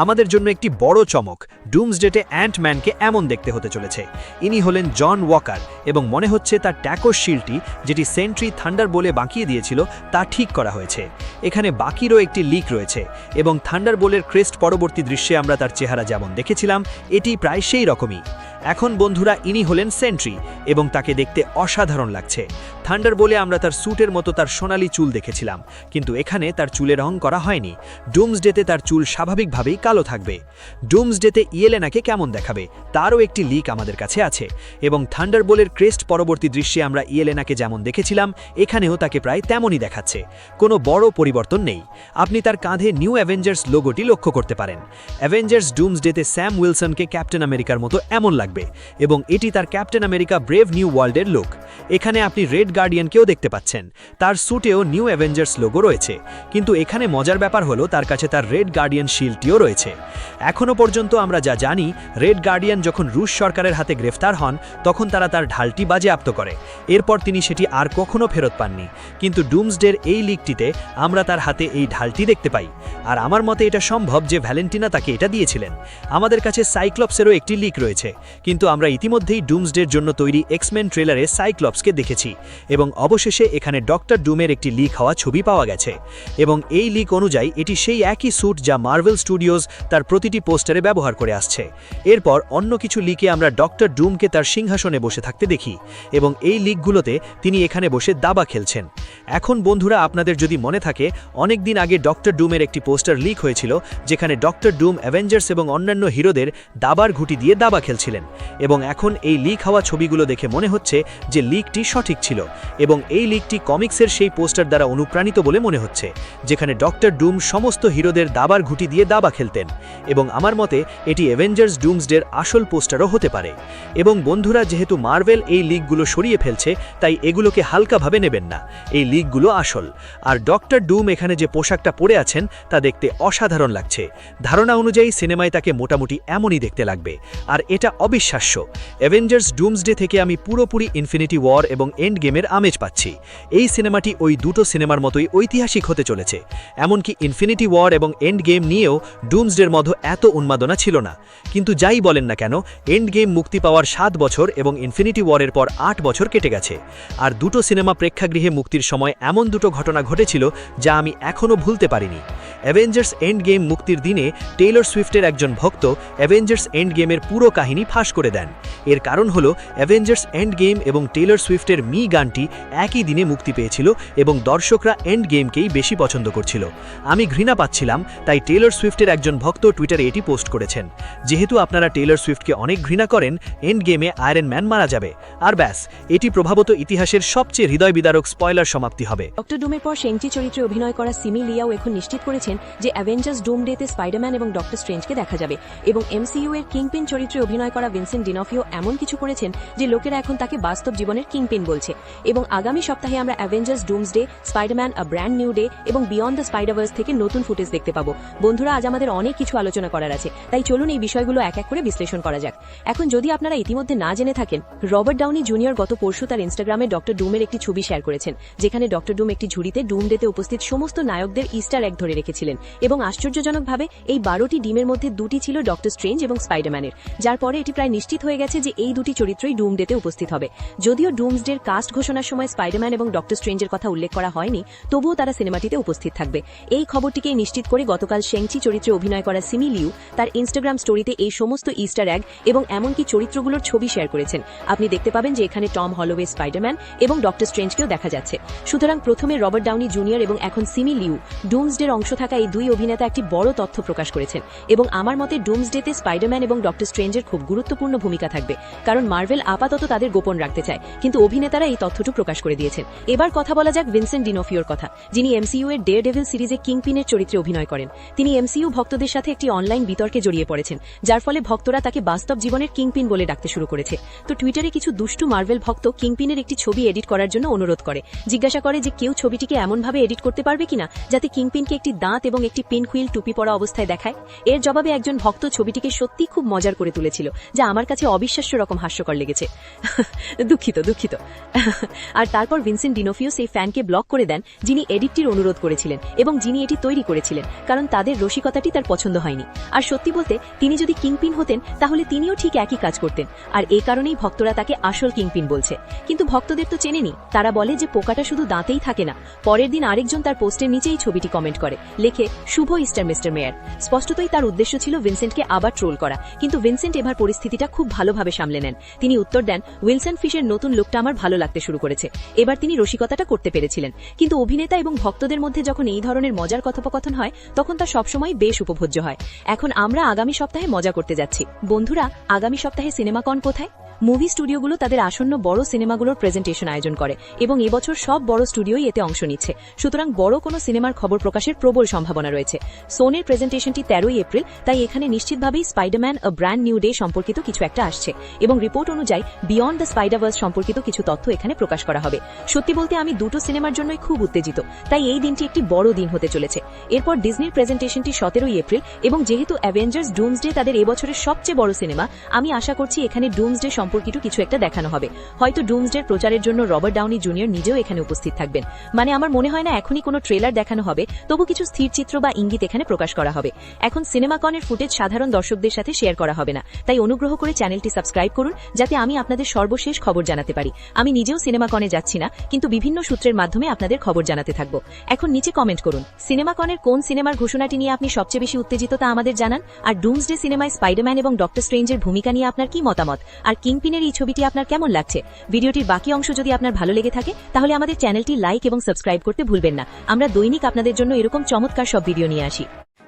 S6: আমাদের জন্য একটি বড় চমক, ডুমসডেতে অ্যান্টম্যানকে এমন দেখতে হতে চলেছে। ইনি হলেন জন ওয়াকার এবং মনে হচ্ছে তার ট্যাকো শিল্ডটি, যেটি সেন্ট্রি থান্ডার বলে বাঁকিয়ে দিয়েছিল, তা ঠিক করা হয়েছে। এখানে বাকিরও একটি লিক রয়েছে এবং থান্ডার বোলের ক্রেস্ট পরবর্তী দৃশ্যে আমরা তার চেহারা যেমন দেখেছিলাম এটি প্রায় সেই রকমই। এখন বন্ধুরা, ইনি হলেন সেন্ট্রি এবং তাকে দেখতে অসাধারণ লাগছে। থান্ডার বলে আমরা তার স্যুটের মতো তার সোনালি চুল দেখেছিলাম, কিন্তু এখানে তার চুলে রং করা হয়নি। ডুমসডেতে তার চুল স্বাভাবিকভাবেই কালো থাকবে। ডুমসডেতে ইয়েলেনাকে কেমন দেখাবে তারও একটি লিক আমাদের কাছে আছে এবং থান্ডার বোলের ক্রেস্ট পরবর্তী দৃশ্যে আমরা ইয়েলেনাকে যেমন দেখেছিলাম এখানেও তাকে প্রায় তেমনই দেখাচ্ছে। কোনো বড় পরিবর্তন নেই। আপনি তার কাঁধে নিউ অ্যাভেঞ্জার্স লোগোটি লক্ষ্য করতে পারেন। অ্যাভেঞ্জার্স ডুমসডেতে স্যাম উইলসনকে ক্যাপ্টেন আমেরিকার মতো এমন লাগবে এবং এটি তার ক্যাপ্টেন আমেরিকা ব্রেভ নিউ ওয়ার্ল্ডের লুক। এখানে আপনি রেড গার্ডিয়ানকেও দেখতে পাচ্ছেন। তার স্যুটেও নিউ অ্যাভেঞ্জার্স লোগো রয়েছে, কিন্তু এখানে মজার ব্যাপার হলো তার কাছে তার রেড গার্ডিয়ান শিল্ডটিও রয়েছে। এখনও পর্যন্ত আমরা যা জানি, রেড গার্ডিয়ান যখন রুশ সরকারের হাতে গ্রেফতার হন তখন তারা তার ঢালটি বাজেয়াপ্ত করে। এরপর তিনি সেটি আর কখনো ফেরত পাননি, কিন্তু ডুমসডের এই লিকটিতে আমরা তার হাতে এই ঢালটি দেখতে পাই। আর আমার মতে এটা সম্ভব যে ভ্যালেন্টিনা তাকে এটা দিয়েছিলেন। আমাদের কাছে সাইক্লপসেরও একটি লিক রয়েছে, কিন্তু আমরা ইতিমধ্যেই ডুমসডের জন্য তৈরি এক্সমেন ট্রেলারে সাইক্লপসকে দেখেছি এবং অবশেষে এখানে ডক্টর ডুমের একটি লিক হওয়া ছবি পাওয়া গেছে এবং এই লিক অনুযায়ী এটি সেই একই স্যুট যা মার্ভেল স্টুডিওজ তার প্রতিটি পোস্টারে ব্যবহার করে আসছে। এরপর অন্য কিছু লিকে আমরা ডক্টর ডুমকে তার সিংহাসনে বসে থাকতে দেখি এবং এই লিকগুলোতে তিনি এখানে বসে দাবা খেলছেন। এখন বন্ধুরা, আপনাদের যদি মনে থাকে, অনেক দিন আগে ডক্টর ডুমের একটি পোস্টার লিক হয়েছিল যেখানে ডক্টর ডুম অ্যাভেঞ্জার্স এবং অন্যান্য হিরোদের দাবার ঘুঁটি দিয়ে দাবা খেলছিলেন এবং এখন এই লিক হওয়া ছবিগুলো দেখে মনে হচ্ছে যে লিকটি সঠিক ছিল এবং এই লিকটি কমিক্সের সেই পোস্টার দ্বারা অনুপ্রাণিত বলে মনে হচ্ছে, যেখানে ডক্টর ডুম সমস্ত হিরোদের দাবার ঘুঁটি দিয়ে দাবা খেলতেন এবং আমার মতে এটি অ্যাভেঞ্জার্স ডুমসডের আসল পোস্টারও হতে পারে। এবং বন্ধুরা, যেহেতু মার্ভেল এই লিকগুলো সরিয়ে ফেলছে তাই এগুলোকে হালকাভাবে নেবেন না, এই লিকগুলো আসল। আর ডক্টর ডুম এখানে যে পোশাকটা পরে আছেন তা দেখতে অসাধারণ লাগছে। ধারণা অনুযায়ী সিনেমায় তাকে মোটামুটি এমনই দেখতে লাগবে আর এটা অবিশ্বাস্য। অ্যাভেঞ্জার্স ডুমসডে থেকে আমি পুরোপুরি ইনফিনিটি ওয়ার এবং এন্ড গেমের আমেজ পাচ্ছি। এই সিনেমাটি ওই দুটো সিনেমার মতোই ঐতিহাসিক হতে চলেছে। এমনকি ইনফিনিটি ওয়ার এবং এন্ড গেম নিয়েও ডুমসডের মধ্যে এত উন্মাদনা ছিল না। কিন্তু যাই বলেন না কেন, এন্ড গেম মুক্তি পাওয়ার 7 বছর এবং ইনফিনিটি ওয়ারের পর 8 বছর কেটে গেছে। আর দুটো সিনেমা প্রেক্ষাগৃহে মুক্তির সময় এমন দুটো ঘটনা ঘটেছিল যা আমি এখনও ভুলতে পারিনি। অ্যাভেঞ্জার্স এন্ড গেম মুক্তির দিনে টেইলর সুইফটের একজন ভক্ত অ্যাভেঞ্জার্স এন্ড গেমের পুরো কাহিনী ফাঁস করে দেন। এর কারণ হলো অ্যাভেঞ্জার্স এন্ড গেম এবং টেইলর সুইফটের মি গানটি একই দিনে মুক্তি পেয়েছিল এবং দর্শকরা এন্ড গেমকেই বেশি পছন্দ করছিল। আমি ঘৃণা পাচ্ছিলাম, তাই টেইলর সুইফটের একজন ভক্ত টুইটারে এটি পোস্ট করেছেন। যেহেতু আপনারা টেইলর সুইফটকে অনেক ঘৃণা করেন, এন্ড গেমে আয়রন ম্যান মারা যাবে, আর ব্যাস, এটি প্রভাবত ইতিহাসের সবচেয়ে হৃদয় বিদারক স্পয়লার সমাপ্তি হবে।
S1: ডক্টর ডুমের পর শেংচি চরিত্রে অভিনয় করা সিমি লিয়াও এখন নিশ্চিত করেছেন যে অ্যাভেঞ্জার্স ডুমডেতে স্পাইডারম্যান এবং ডক্টর স্ট্রেঞ্জকে দেখা যাবে, এবং এমসিইউ এর কিংপিন চরিত্রে অভিনয় করা ভিনসেন্ট ডিনফিও এমন কিছু করেছেন যে লোকেরা এখন তাকে বাস্তব জীবনের কিংপিন বলছে। এবং আগামী সপ্তাহে আমরা অ্যাভেঞ্জার্স ডুমসডে, স্পাইডারম্যান আ ব্র্যান্ড নিউ ডে এবং বিয়ন্ড দ্য স্পাইডারভার্স থেকে নতুন ফুটেজ দেখতে পাবো। বন্ধুরা, আজ আমাদের অনেক কিছু আলোচনা করার আছে, তাই চলুন এই বিষয়গুলো এক এক করে বিশ্লেষণ করা যাক। এখন যদি আপনারা ইতিমধ্যে না জেনে থাকেন, রবার্ট ডাউনি জুনিয়র গত পরশু তার ইনস্টাগ্রামে ডক্টর ডুমের একটি ছবি শেয়ার করেছেন, যেখানে ডক্টর ডুম একটি ঝুড়িতে ডুমডেতে উপস্থিত সমস্ত নায়কদের ইস্টার এগ ধরে রেখেছিলেন। এবং আশ্চর্যজনকভাবে এই 12টি ডিমের মধ্যে 2টি ছিল ডক্টর স্ট্রেঞ্জ এবং স্পাইডারম্যানের, যার পরে এটি প্রায় নিশ্চিত হয়ে গেছে যে এই দুটি চরিত্রই ডুমডেতে উপস্থিত হবে। যদিও ডুমসডের কাস্ট ঘোষণার সময় স্পাইডারম্যান এবং ডক্টর স্ট্রেঞ্জের কথা উল্লেখ করা হয়নি, তবুও তারা সিনেমাটিতে উপস্থিত থাকবে। এই খবরটিকে নিশ্চিত করে গতকাল শেংচি চরিত্রে অভিনয় করা সিমি লিউ তার ইনস্টাগ্রাম স্টোরিতে এই সমস্ত ইস্টার এগ এবং এমনকি চরিত্রগুলোর ছবি শেয়ার করেছেন। আপনি দেখতে পাবেন যে এখানে টম হলোওয়ে স্পাইডারম্যান এবং ডক্টর স্ট্রেঞ্জকেও দেখা যাচ্ছে। সুতরাং প্রথমে রবার্ট ডাউনি জুনিয়র এবং এখন সিমি লিউ ডুমসডের অংশ থাকা এই দুই অভিনেতা একটি বড় তথ্য প্রকাশ করেছেন, এবং আমার মতে ডুমসডেতে স্পাইডারম্যান এবং ডক্টর স্ট্রেঞ্জের খুব গুরুত্বপূর্ণ ভূমিকা থাকবে, কারণ মার্ভেল আপাতত তাদের গোপন রাখতে চায়, কিন্তু অভিনেতারা এই তথ্যটি প্রকাশ করে দিয়েছেন। এবার কথা বলা যাক ভিনসেন্ট ডিনোফিওর কথা, যিনি এমসিইউ এর ডেয়ারডেভিল সিরিজে কিংপিনের চরিত্রে অভিনয় করেন। তিনি এমসিইউ ভক্তদের সাথে একটি অনলাইন বিতর্কে জড়িয়ে পড়েছেন, যার ফলে ভক্তরা তাকে বাস্তব জীবনের কিংপিন বলে ডাকতে শুরু করেছে। তো টুইটারে কিছু দুষ্টু মার্ভেল ভক্ত কিংপিনের একটি ছবি এডিট করার জন্য অনুরোধ করে, জিজ্ঞাসা করে যে কেউ ছবিটিকে এমনভাবে এডিট করতে পারবে কিনা যাতে কিংপিনকে একটি দাঁত এবং একটি পিনহুইল টুপি পরা অবস্থায় দেখায়। এর জবাবে একজন ভক্ত ছবিটিকে সত্যি খুব মজার করে তুলেছিল, যা আমার কাছে অবিশ্বাস্য রকম হাস্যকর লেগেছে। দুঃখিত। আর তারপর ভিনসেন্ট ডিনোফিও সেই ফ্যানকে ব্লক করে দেন যিনি এডিটটির অনুরোধ করেছিলেন এবং যিনি এটি তৈরি করেছিলেন, কারণ তাদের রসিকতাটি তার পছন্দ হয়নি। আর সত্যি বলতে, তিনি যদি কিংপিন হতেন তাহলে তিনিও ঠিক একই কাজ করতেন, আর এই কারণেই ভক্তরা তাকে আসল কিংপিন বলছে। কিন্তু ভক্তদের তো চেনেনি, তারা বলে যে পোকাটা শুধু দাঁতেই থাকে না। পরের দিন আরেকজন তার পোস্টের নিচেই ছবিটি কমেন্ট করে, লেখে শুভ ইস্টার মিস্টার মেয়ার। স্পষ্টতই তার উদ্দেশ্য ছিল ভিনসেন্টকে আবার ট্রোল করা, কিন্তু ভিনসেন্ট এবার পরিস্থিতিটা খুব ভালোভাবে সামলে নেন। তিনি উত্তর দেন, উইলসন ফিশের নতুন লুকটা আমার ভালো লাগতে শুরু করেছে। এবার তিনি রসিকতাটা করতে পেরেছিলেন, কিন্তু অভিনেতা এবং ভক্তদের মধ্যে যখন এই ধরনের মজার কথোপকথন হয় তখন তা সবসময় বেশ উপভোগ্য হয়। এখন আমরা আগামী সপ্তাহে মজা করতে যাচ্ছি। বন্ধুরা, আগামী সপ্তাহে সিনেমাকন কোথায়? মুভি স্টুডিওগুলো তাদের আসন্ন বড় সিনেমাগুলোর প্রেজেন্টেশন আয়োজন করে, এবং এবছর সব বড় স্টুডিওই এতে অংশ নিচ্ছে। সুতরাং বড় কোনো সিনেমার খবর প্রকাশের প্রবল সম্ভাবনা রয়েছে। সোনির প্রেজেন্টেশনটি 13 এপ্রিল, তাই এখানে নিশ্চিতভাবেই স্পাইডারম্যান আ ব্র্যান্ড নিউ ডে সম্পর্কিত কিছু একটা আসছে, এবং রিপোর্ট অনুযায়ী বিয়ন্ড দ্য স্পাইডারভার্স সম্পর্কিত কিছু তথ্য এখানে প্রকাশ করা হবে। সত্যি বলতে আমি দুটো সিনেমার জন্যই খুব উত্তেজিত, তাই এই দিনটি একটি বড় দিন হতে চলেছে। এরপর ডিজনির প্রেজেন্টেশনটি 17 এপ্রিল, এবং যেহেতু অ্যাভেঞ্জার্স ডুমসডে তাদের এবছরের সবচেয়ে বড় সিনেমা, আমি আশা করছি এখানে ডুমসডে সম্পর্কিত কিছু একটা দেখানো হবে। হয়তো ডুমসডের প্রচারের জন্য রবার্ট ডাউনি জুনিয়র নিজেও এখানে উপস্থিত থাকবেন। মানে আমার মনে হয় না এখনই কোনো ট্রেলার দেখানো হবে, তবু কিছু স্থির চিত্র বা ইঙ্গিত এখানে প্রকাশ করা হবে। এখন সিনেমাকনের ফুটেজ সাধারণ দর্শকদের সাথে শেয়ার করা হবে না, তাই অনুগ্রহ করে চ্যানেলটি সাবস্ক্রাইব করুন যাতে আমি আপনাদের সর্বশেষ খবর জানাতে পারি। আমি নিজেও সিনেমাকনে যাচ্ছি না, কিন্তু বিভিন্ন সূত্রের মাধ্যমে আপনাদের খবর জানাতে থাকব। এখন নিচে কমেন্ট করুন সিনেমাকনের কোন সিনেমার ঘোষণাটি নিয়ে আপনি সবচেয়ে বেশি উত্তেজিত তা আমাদের জানান। আর ডুমসডে সিনেমায় স্পাইডারম্যান এবং ডক্টর স্ট্রেঞ্জের ভূমিকা নিয়ে আপনার কি মতামত, আর কিংপিনের এই ছবিটি আপনার কেমন লাগছে? ভিডিওটির বাকি অংশ যদি আপনার ভালো লেগে থাকে তাহলে আমাদের চ্যানেলটি লাইক এবং সাবস্ক্রাইব করতে ভুলবেন না। আমরা দৈনিক আপনাদের জন্য এরকম চমৎকার সব ভিডিও নিয়ে আসি।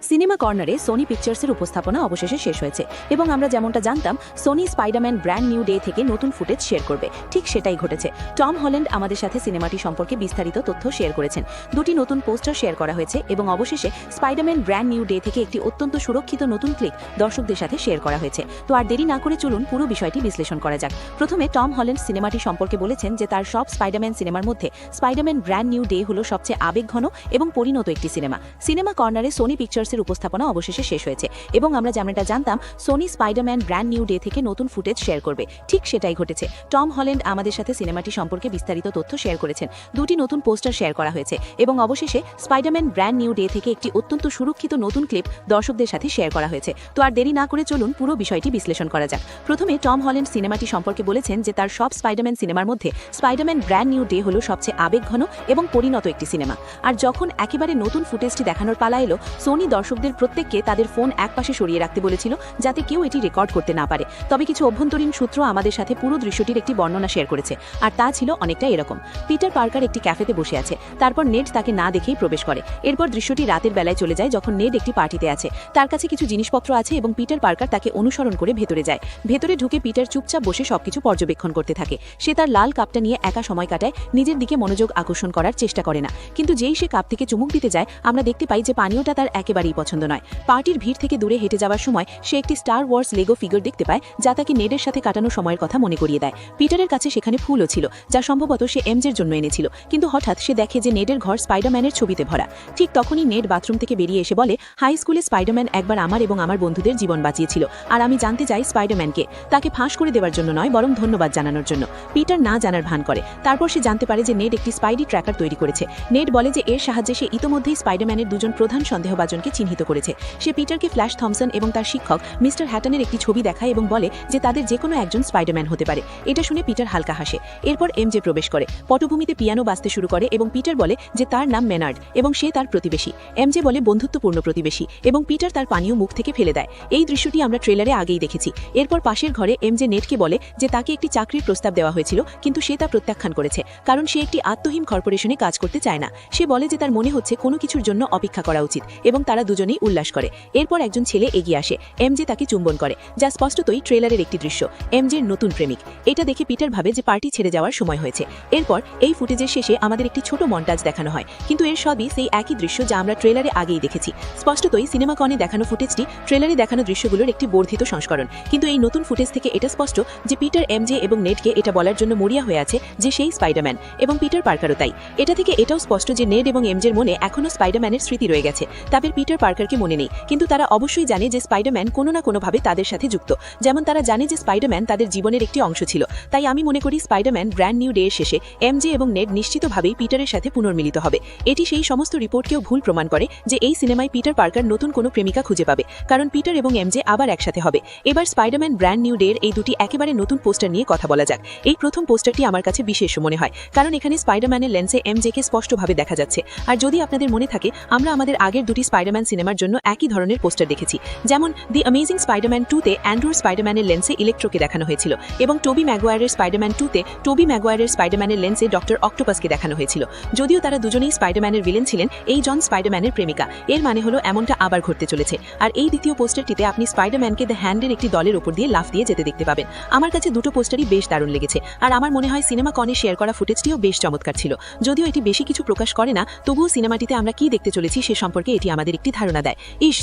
S1: সিনেমা কর্নারে সোনি পিকচার্সের উপস্থাপনা অবশেষে শেষ হয়েছে, এবং আমরা যেমনটা জানতাম Sony Spiderman Brand New Day থেকে নতুন ফুটেজ শেয়ার করবে, ঠিক সেটাই ঘটেছে। টম হল্যান্ড আমাদের সাথে সিনেমাটি সম্পর্কে বিস্তারিত তথ্য শেয়ার করেছেন। দুটি নতুন পোস্টার শেয়ার করা হয়েছে, এবং অবশেষে স্পাইডারম্যান ব্র্যান্ড নিউ ডে থেকে একটি অত্যন্ত সুরক্ষিত নতুন ক্লিক দর্শকদের সাথে শেয়ার করা হয়েছে। তো আর দেরি না করে চলুন পুরো বিষয়টি বিশ্লেষণ করা যাক। প্রথমে টম হল্যান্ড সিনেমাটি সম্পর্কে বলেছেন যে তার সব স্পাইডারম্যান সিনেমার মধ্যে স্পাইডারম্যান ব্র্যান্ড নিউ ডে হল সবচেয়ে আবেগঘন এবং পরিণত একটি সিনেমা। সিনেমা কর্নারে সোনি পিকচার্স অ্যাভেঞ্জার্সের উপস্থাপনা অবশেষে শেষ হয়েছে এবং আমরা যেমনটা জানতাম Sony Spiderman Brand New Day থেকে নতুন ফুটেজ শেয়ার করবে, ঠিক সেটাই ঘটেছে। টম হল্যান্ড আমাদের সাথে সিনেমাটি সম্পর্কে বিস্তারিত তথ্য শেয়ার করেছেন, দুটি নতুন পোস্টার শেয়ার করা হয়েছে এবং অবশেষে স্পাইডারম্যান ব্র্যান্ড নিউ ডে থেকে একটি অত্যন্ত সুরক্ষিত নতুন ক্লিপ দর্শকদের সাথে শেয়ার করা হয়েছে। তো আর দেরি না করে চলুন পুরো বিষয়টি বিশ্লেষণ করা যাক। প্রথমে টম হল্যান্ড সিনেমাটি সম্পর্কে বলেছেন যে তার সব স্পাইডারম্যান সিনেমার মধ্যে স্পাইডারম্যান ব্র্যান্ড নিউ ডে হলো সবচেয়ে আবেগঘন এবং পরিণত একটি সিনেমা। আর যখন একেবারে নতুন ফুটেজটি দেখানোর পালা এলো, সোনি দর্শকদের প্রত্যেককে তাদের ফোন একপাশে সরিয়ে রাখতে বলেছিল যাতে কেউ এটি রেকর্ড করতে না পারে। তবে কিছু অভ্যন্তরীণ সূত্র আমাদের সাথে পুরো দৃশ্যটির একটি বর্ণনা শেয়ার করেছে, আর তা ছিল অনেকটা এরকম। পিটার পার্কার একটি ক্যাফেতে বসে আছে, তারপর নেড তাকে না দেখেই প্রবেশ করে। এরপর দৃশ্যটি রাতের বেলায় চলে যায় যখন নেড একটি পার্টিতে আছে, তার কাছে কিছু জিনিসপত্র আছে এবং পিটার পার্কার তাকে অনুসরণ করে ভেতরে যায়। ভেতরে ঢুকে পিটার চুপচাপ বসে সবকিছু পর্যবেক্ষণ করতে থাকে। সে তার লাল কাপটা নিয়ে একা সময় কাটায়, নিজের দিকে মনোযোগ আকর্ষণ করার চেষ্টা করে না। কিন্তু যেই সে কাপ থেকে চুমুক দিতে যায়, আমরা দেখতে পাই যে পানীয়টা তার একেবারেই পছন্দ নয়। পার্টির ভিড় থেকে দূরে হেঁটে যাওয়ার সময় সে একটি স্টার ওয়ার্স লেগো ফিগার দেখতে পায়, যা তাকে নেডের সাথে কাটানো সময়ের কথা মনে করিয়ে দেয়। পিটারের কাছে সেখানে ফুলও ছিল, যা সম্ভবত সে এমজের জন্য এনেছিল। কিন্তু হঠাৎ সে দেখে যে নেডের ঘর স্পাইডারম্যানের ছবিতে ভরা। ঠিক তখনই নেড বাথরুম থেকে বেরিয়ে এসে বলে, হাই স্কুলে স্পাইডারম্যান একবার আমার এবং আমার বন্ধুদের জীবন বাঁচিয়েছিল, আর আমি জানতে চাই স্পাইডারম্যানকে, তাকে ফাঁস করে দেওয়ার জন্য নয় বরং ধন্যবাদ জানানোর জন্য। পিটার না জানার ভান করে। তারপর সে জানতে পারে যে নেড একটি স্পাইডি ট্র্যাকার তৈরি করেছে। নেড বলে যে এর সাহায্যে সে ইতোমধ্যেই স্পাইডারম্যানের দুজন প্রধান সন্দেহভাজনকে চিহ্নিত করেছে। সে পিটারকে ফ্ল্যাশ থমসন এবং তার শিক্ষক মিস্টার হ্যাটনের একটি ছবি দেখায় এবং বলে যে তাদের যে কোনো একজন স্পাইডারম্যান হতে পারে। এটা শুনে পিটার হালকা হাসে। এরপর এমজে প্রবেশ করে, পটভূমিতে পিয়ানো বাজতে শুরু করে এবং পিটার বলে যে তার নাম মেনার্ড এবং সে তার প্রতিবেশী। এমজে বলে বন্ধুত্বপূর্ণ প্রতিবেশী এবং পিটার তার পানীয় মুখ থেকে ফেলে দেয়। এই দৃশ্যটি আমরা ট্রেলারে আগেই দেখেছি। এরপর পাশের ঘরে এমজে নেডকে বলে যে তাকে একটি চাকরির প্রস্তাব দেওয়া হয়েছিল, কিন্তু সে তা প্রত্যাখ্যান করেছে কারণ সে একটি আত্মহীন কর্পোরেশনে কাজ করতে চায় না। সে বলে যে তার মনে হচ্ছে কোনো কিছুর জন্য অপেক্ষা করা উচিত এবং তারা দুজনেই উল্লাস করে। এরপর একজন ছেলে এগিয়ে আসে, এমজে তাকে চুম্বন করে, যা স্পষ্টতই ট্রেলারের একটি দৃশ্য, এমজের নতুন প্রেমিক। এটা দেখে পিটার ভাবে যে পার্টি ছেড়ে যাওয়ার সময় হয়েছে। এরপর এই ফুটেজের শেষে আমাদের একটি ছোট মন্টাজ দেখানো হয়, কিন্তু এর সবই সেই একই দৃশ্য যা আমরা ট্রেলারে আগেই দেখেছি। স্পষ্টতই সিনেমাকনে দেখানো ফুটেজটি ট্রেলারে দেখানো দৃশ্যগুলোর একটি বর্ধিত সংস্করণ, কিন্তু এই নতুন ফুটেজ থেকে এটা স্পষ্ট যে পিটার এমজে এবং নেডকে এটা বলার জন্য মরিয়া হয়ে আছে যে সেই স্পাইডারম্যান এবং পিটার পার্কারও তাই। এটা থেকে এটাও স্পষ্ট যে নেড এবং এমজের মনে এখনও স্পাইডারম্যানের স্মৃতি রয়ে গেছে, তাদের পিটার পার্কারকে মনে নেই, কিন্তু তারা অবশ্যই জানে যে স্পাইডারম্যান কোনো না কোনোভাবে তাদের সাথে যুক্ত, যেমন তারা জানে যে স্পাইডারম্যান তাদের জীবনের একটি অংশ ছিল। তাই আমি মনে করি স্পাইডারম্যান ব্র্যান্ড নিউ ডে এর শেষে এমজে এবং নেড নিশ্চিতভাবেই পিটারের সাথে পুনর্মিলিত হবে। এটি সেই সমস্ত রিপোর্টকেও ভুল প্রমাণ করে যে এই সিনেমায় পিটার পার্কার নতুন কোনো প্রেমিকা খুঁজে পাবে, কারণ পিটার এবং এমজে আবার একসাথে হবে। এবার স্পাইডারম্যান ব্র্যান্ড নিউ ডে এর এই দুটি একেবারে নতুন পোস্টার নিয়ে কথা বলা যাক। এই প্রথম পোস্টারটি আমার কাছে বিশেষ মনে হয়, কারণ এখানে স্পাইডারম্যানের লেন্সে এমজেকে স্পষ্টভাবে দেখা যাচ্ছে। আর যদি আপনাদের মনে থাকে, আমরা আমাদের আগের দুটি স্পাইডারম্যান সিনেমার জন্য একই ধরনের পোস্টার দেখেছি, যেমন দি অ্যামেজিং স্পাইডারম্যান 2-তে অ্যান্ড্রুর স্পাইডারম্যানের লেন্সে ইলেকট্রোকে দেখানো হয়েছিল এবং টোবি ম্যাগুয়ারের স্পাইডারম্যান 2-তে টোবি ম্যাগুয়ারের স্পাইডারম্যানের লেন্সে ডক্টর অক্টোপাসকে দেখানো হয়েছিল। যদিও তারা দুজনেই স্পাইডারম্যানের ভিলেন ছিলেন, এই জন স্পাইডারম্যানের প্রেমিকা। এর মানে হলো এমনটা আবার ঘটতে চলেছে। আর এই দ্বিতীয় পোস্টারটিতে আপনি স্পাইডারম্যানকে দ্য হ্যান্ডের একটি দলের উপর দিয়ে লাফ দিয়ে যেতে দেখতে পাবেন। আমার কাছে দুটো পোস্টারই বেশ দারুণ লেগেছে, আর আমার মনে হয় সিনেমা কনে শেয়ার করা ফুটেজটিও বেশ চমৎকার ছিল। যদিও এটি বেশি কিছু প্রকাশ করে না, তবুও সিনেমাটিতে আমরা কি দেখতে চলেছি সে সম্পর্কে এটি আমাদের একটি ধারণা দেয়।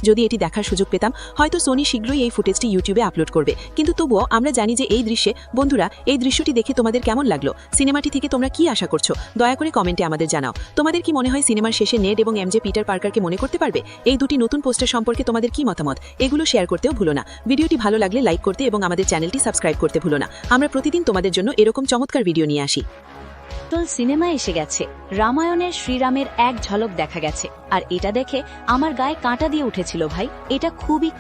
S1: যদি এটি দেখার সুযোগ পেতাম, হয়তো সোনি শীঘ্রই এই ফুটেজটি ইউটিউবে আপলোড করবে। কিন্তু তবুও আমরা জানি যে এই দৃশ্যে, বন্ধুরা, এই দৃশ্যটি দেখে তোমাদের কেমন লাগলো? সিনেমাটি থেকে তোমরা কি আশা করছো? দয়া করে কমেন্টে আমাদের জানাও। তোমাদের কি মনে হয় সিনেমার শেষে নেড এবং এমজে পিটার পার্কারকে মনে করতে পারবে? এই দুটি নতুন পোস্টার সম্পর্কে তোমাদের কি মতামত? এগুলো শেয়ার করতেও ভুলো না। ভিডিওটি ভালো লাগলে লাইক করতে এবং আমাদের চ্যানেলটি সাবস্ক্রাইব করতে ভুলো না। আমরা প্রতিদিন তোমাদের জন্য এরকম চমৎকার ভিডিও নিয়ে আসি। তো সিনেমা এসে গেছে, রামায়ণের শ্রীরামের এক ঝলক দেখা গেছে, আর এটা দেখে আমার গায়ে কাঁটা দিয়ে উঠেছিল ভাই। এটা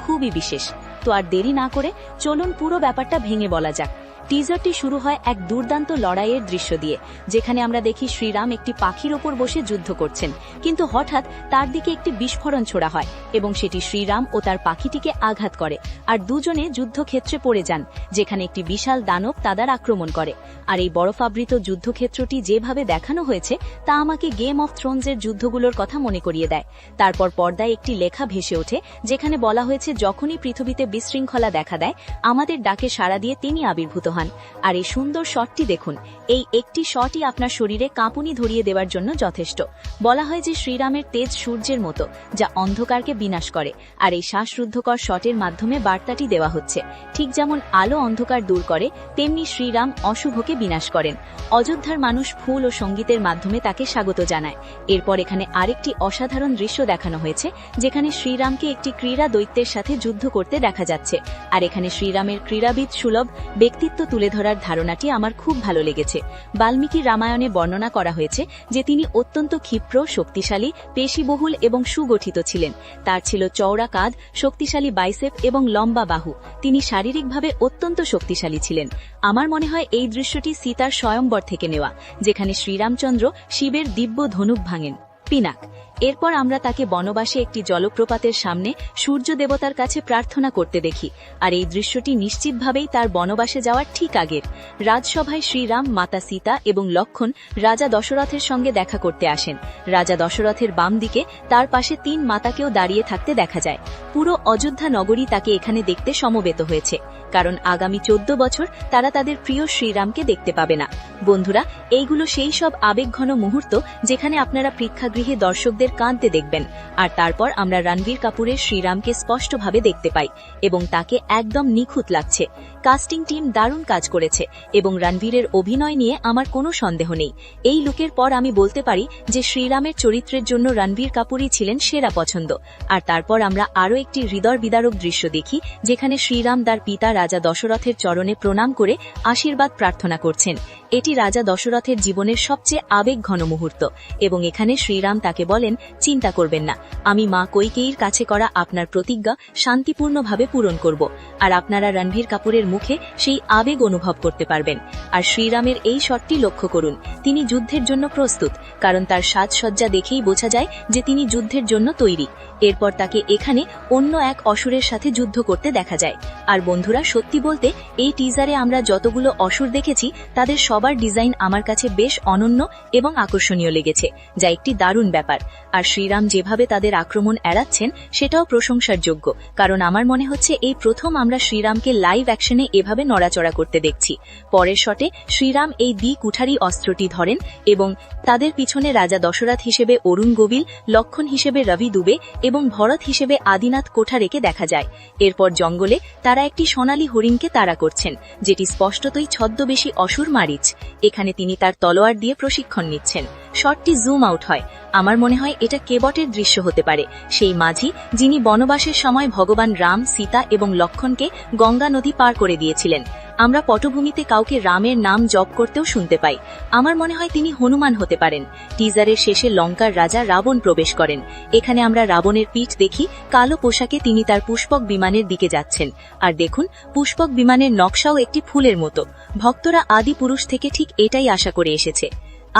S1: খুবই বিশেষ। তো আর দেরি না করে চলুন পুরো ব্যাপারটা ভেঙে বলা যাক। টিজারটি শুরু হয় এক দুর্দান্ত লড়াইয়ের দৃশ্য দিয়ে, যেখানে আমরা দেখি শ্রীরাম একটি পাখির ওপর বসে যুদ্ধ করছেন, কিন্তু হঠাৎ তার দিকে একটি বিস্ফোরণ ছোড়া হয় এবং সেটি শ্রীরাম ও তার পাখিটিকে আঘাত করে, আর দুজনে যুদ্ধক্ষেত্রে পড়ে যান, যেখানে একটি বিশাল দানব তাদের আক্রমণ করে। আর এই বরফাবৃত যুদ্ধক্ষেত্রটি যেভাবে দেখানো হয়েছে তা আমাকে গেম অফ থ্রোনসের যুদ্ধগুলোর কথা মনে করিয়ে দেয়। তারপর পর্দায় একটি লেখা ভেসে ওঠে, যেখানে বলা হয়েছে যখনই পৃথিবীতে বিশৃঙ্খলা দেখা দেয়, আমাদের ডাকে সাড়া দিয়ে তিনি আবির্ভূত হন। মহান। আর এই সুন্দর শটটি দেখুন, এই একটি শটই আপনার শরীরে কাঁপুনি ধরিয়ে দেওয়ার জন্য যথেষ্ট। বলা হয় যে শ্রীরামের তেজ সূর্যের মতো, যা অন্ধকারকে বিনাশ করে, আর এই শ্বাসরুদ্ধকর শটের মাধ্যমে বার্তাটি দেওয়া হচ্ছে, ঠিক যেমন আলো অন্ধকার দূর করে, তেমনি শ্রীরাম অশুভকে বিনাশ করেন। অযোধ্যার মানুষ ফুল ও সঙ্গীতের মাধ্যমে তাকে স্বাগত জানায়। এরপর এখানে আরেকটি অসাধারণ দৃশ্য দেখানো হয়েছে, যেখানে শ্রীরামকে একটি ক্রীড়া দৈত্যের সাথে যুদ্ধ করতে দেখা যাচ্ছে। আর এখানে শ্রীরামের ক্রীড়াবিদ সুলভ ব্যক্তিত্ব তুলে ধরার ধারণাটি আমার খুব ভালো লেগেছে। বাল্মীকি রামায়ণে বর্ণনা করা হয়েছে যে তিনি অত্যন্ত ক্ষিপ্র, শক্তিশালী, পেশিবহুল এবং সুগঠিত ছিলেন। তার ছিল চওড়া কাঁধ, শক্তিশালী বাইসেপ এবং লম্বা বাহু। তিনি শারীরিকভাবে অত্যন্ত শক্তিশালী ছিলেন। আমার মনে হয় এই দৃশ্যটি সীতার স্বয়ংবর থেকে নেওয়া, যেখানে শ্রীরামচন্দ্র শিবের দিব্য ধনুক ভাঙেন, পিনাক। এরপর আমরা তাকে বনবাসে একটি জলপ্রপাতের সামনে সূর্য দেবতার কাছে প্রার্থনা করতে দেখি। আর এই দৃশ্যটি নিশ্চিতভাবেই তার বনবাসে যাওয়ার ঠিক আগের। রাজসভায় শ্রীরাম, মাতা সীতা এবং লক্ষণ রাজা দশরথের সঙ্গে দেখা করতে আসেন। রাজা দশরথের বাম দিকে তার পাশে 3 মাতাকেও দাঁড়িয়ে থাকতে দেখা যায়। পুরো অযোধ্যা নগরী তাকে এখানে দেখতে সমবেত হয়েছে, কারণ আগামী 14 বছর তারা তাদের প্রিয় শ্রীরামকে দেখতে পাবে না। বন্ধুরা, এইগুলো সেই সব আবেগঘন মুহূর্ত যেখানে আপনারা প্রেক্ষাগৃহে দর্শকদের কাঁদতে দেখবেন। আর তারপর আমরা রণবীর কাপুরের শ্রীরামকে স্পষ্টভাবে দেখতে পাই এবং তাকে একদম নিখুঁত লাগছে। কাস্টিং টিম দারুণ কাজ করেছে এবং রণবীরের অভিনয় নিয়ে আমার কোনো সন্দেহ নেই। এই লুকের পর আমি বলতে পারি যে শ্রীরামের চরিত্রের জন্য রণবীর কাপুরই ছিলেন সেরা পছন্দ। আর তারপর আমরা আরও একটি হৃদয় বিদারক দৃশ্য দেখি, যেখানে শ্রীরাম তার পিতা রাজা দশরথের চরণে প্রণাম করে আশীর্বাদ প্রার্থনা করছেন। এটি রাজা দশরথের জীবনের সবচেয়ে আবেগঘন মুহূর্ত এবং এখানে শ্রীরাম তাকে বলেন, চিন্তা করবেন না, আমি মা কৈকেয়ীর কাছে করা আপনার প্রতিজ্ঞা শান্তিপূর্ণভাবে পূরণ করব। আর আপনারা রণবীর কাপুরের মুখে সেই আবেগ অনুভব করতে পারবেন। আর শ্রীরামের এই শটটি লক্ষ্য করুন, তিনি যুদ্ধের জন্য প্রস্তুত, কারণ তার সাজসজ্জা দেখেই বোঝা যায় যে তিনি যুদ্ধের জন্য তৈরি। এরপর তাকে এখানে অন্য এক অসুরের সাথে যুদ্ধ করতে দেখা যায়। আর বন্ধুরা, সত্যি বলতে এই টিজারে আমরা যতগুলো অসুর দেখেছি তাদের সবার ডিজাইন আমার কাছে বেশ অনন্য এবং আকর্ষণীয় লেগেছে, যা একটি দারুণ ব্যাপার। আর শ্রীরাম যেভাবে তাদের আক্রমণ এড়াচ্ছেন সেটাও প্রশংসার যোগ্য, কারণ আমার মনে হচ্ছে এই প্রথম আমরা শ্রীরামকে লাইভ অ্যাকশনে এভাবে নড়াচড়া করতে দেখছি। পরের শটে শ্রীরাম এই কুঠারি অস্ত্রটি ধরেন এবং তাদের পিছনে রাজা দশরথ হিসেবে অরুণ গোবিল, লক্ষণ হিসেবে রবি দুবে এবং ভরত হিসেবে আদিনাথ কোঠারেকে দেখা যায়। এরপর জঙ্গলে তারা একটি সোনালী হরিণকে তাড়া করছেন, যেটি স্পষ্টতই ছদ্মবেশী অসুর মারিচ। এখানে তিনি তার তলোয়ার দিয়ে প্রশিক্ষণ নিচ্ছেন। শটটি জুম আউট হয়। আমার মনে হয় এটা কেবটের দৃশ্য হতে পারে, সেই মাঝি যিনি বনবাসের সময় ভগবান রাম, সীতা এবং লক্ষণকে গঙ্গা নদী পার করে দিয়েছিলেন। আমরা পটভূমিতে কাউকে রামের নাম জপ করতেও শুনতে পাই। আমার মনে হয় তিনি হনুমান হতে পারেন। টিজারের শেষে লঙ্কার রাজা রাবণ প্রবেশ করেন। এখানে আমরা রাবণের পিঠ দেখি, কালো পোশাকে তিনি তার পুষ্পক বিমানের দিকে যাচ্ছেন। আর দেখুন, পুষ্পক বিমানের নকশাও একটি ফুলের মতো। ভক্তরা আদি পুরুষ থেকে ঠিক এটাই আশা করে এসেছে।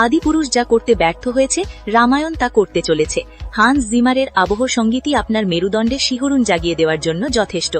S1: আদিপুরুষ যা করতে ব্যর্থ হয়েছে, রামায়ণ তা করতে চলেছে। হান্স জিমারের আবহ সঙ্গীতই আপনার মেরুদণ্ডে শিহরণ জাগিয়ে দেওয়ার জন্য যথেষ্ট।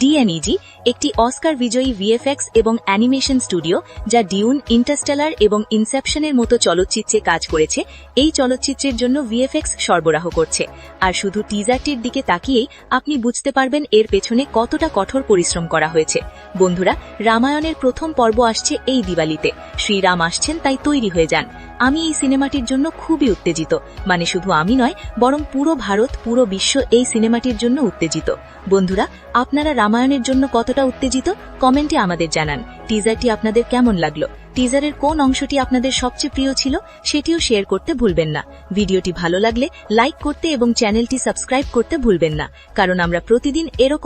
S1: ডিএনইজি একটি অস্কার বিজয়ী ভিএফএক্স এবং অ্যানিমেশন স্টুডিও, যা ডিউন, ইন্টারস্টেলার এবং ইনসেপশনের মতো চলচ্চিত্রে কাজ করেছে, এই চলচ্চিত্রের জন্য ভিএফএক্স সরবরাহ করছে। আর শুধু টিজারটির দিকে তাকিয়েই আপনি বুঝতে পারবেন এর পেছনে কতটা কঠোর পরিশ্রম করা হয়েছে। বন্ধুরা, রামায়ণের প্রথম পর্ব আসছে এই দিওয়ালিতে। শ্রীরাম আসছেন, তাই তৈরি হয়ে যান। আমি এই সিনেমাটির জন্য খুবই উত্তেজিত। মানে শুধু আমি নয়, বরং পুরো ভারত, পুরো বিশ্ব এই সিনেমাটির জন্য উত্তেজিত। বন্ধুরা, আপনারা রামায়ণের জন্য কতটা উত্তেজিত কমেন্টে আমাদের জানান। টিজারটি আপনাদের কেমন লাগলো? টিজারের কোন অংশটি আপনাদের সবচেয়ে প্রিয় ছিল সেটিও শেয়ার করতে ভুলবেন না। ভিডিওটি ভালো লাগলে লাইক করতে এবং চ্যানেলটি সাবস্ক্রাইব করতে ভুলবেন না, কারণ আমরা প্রতিদিন এরকম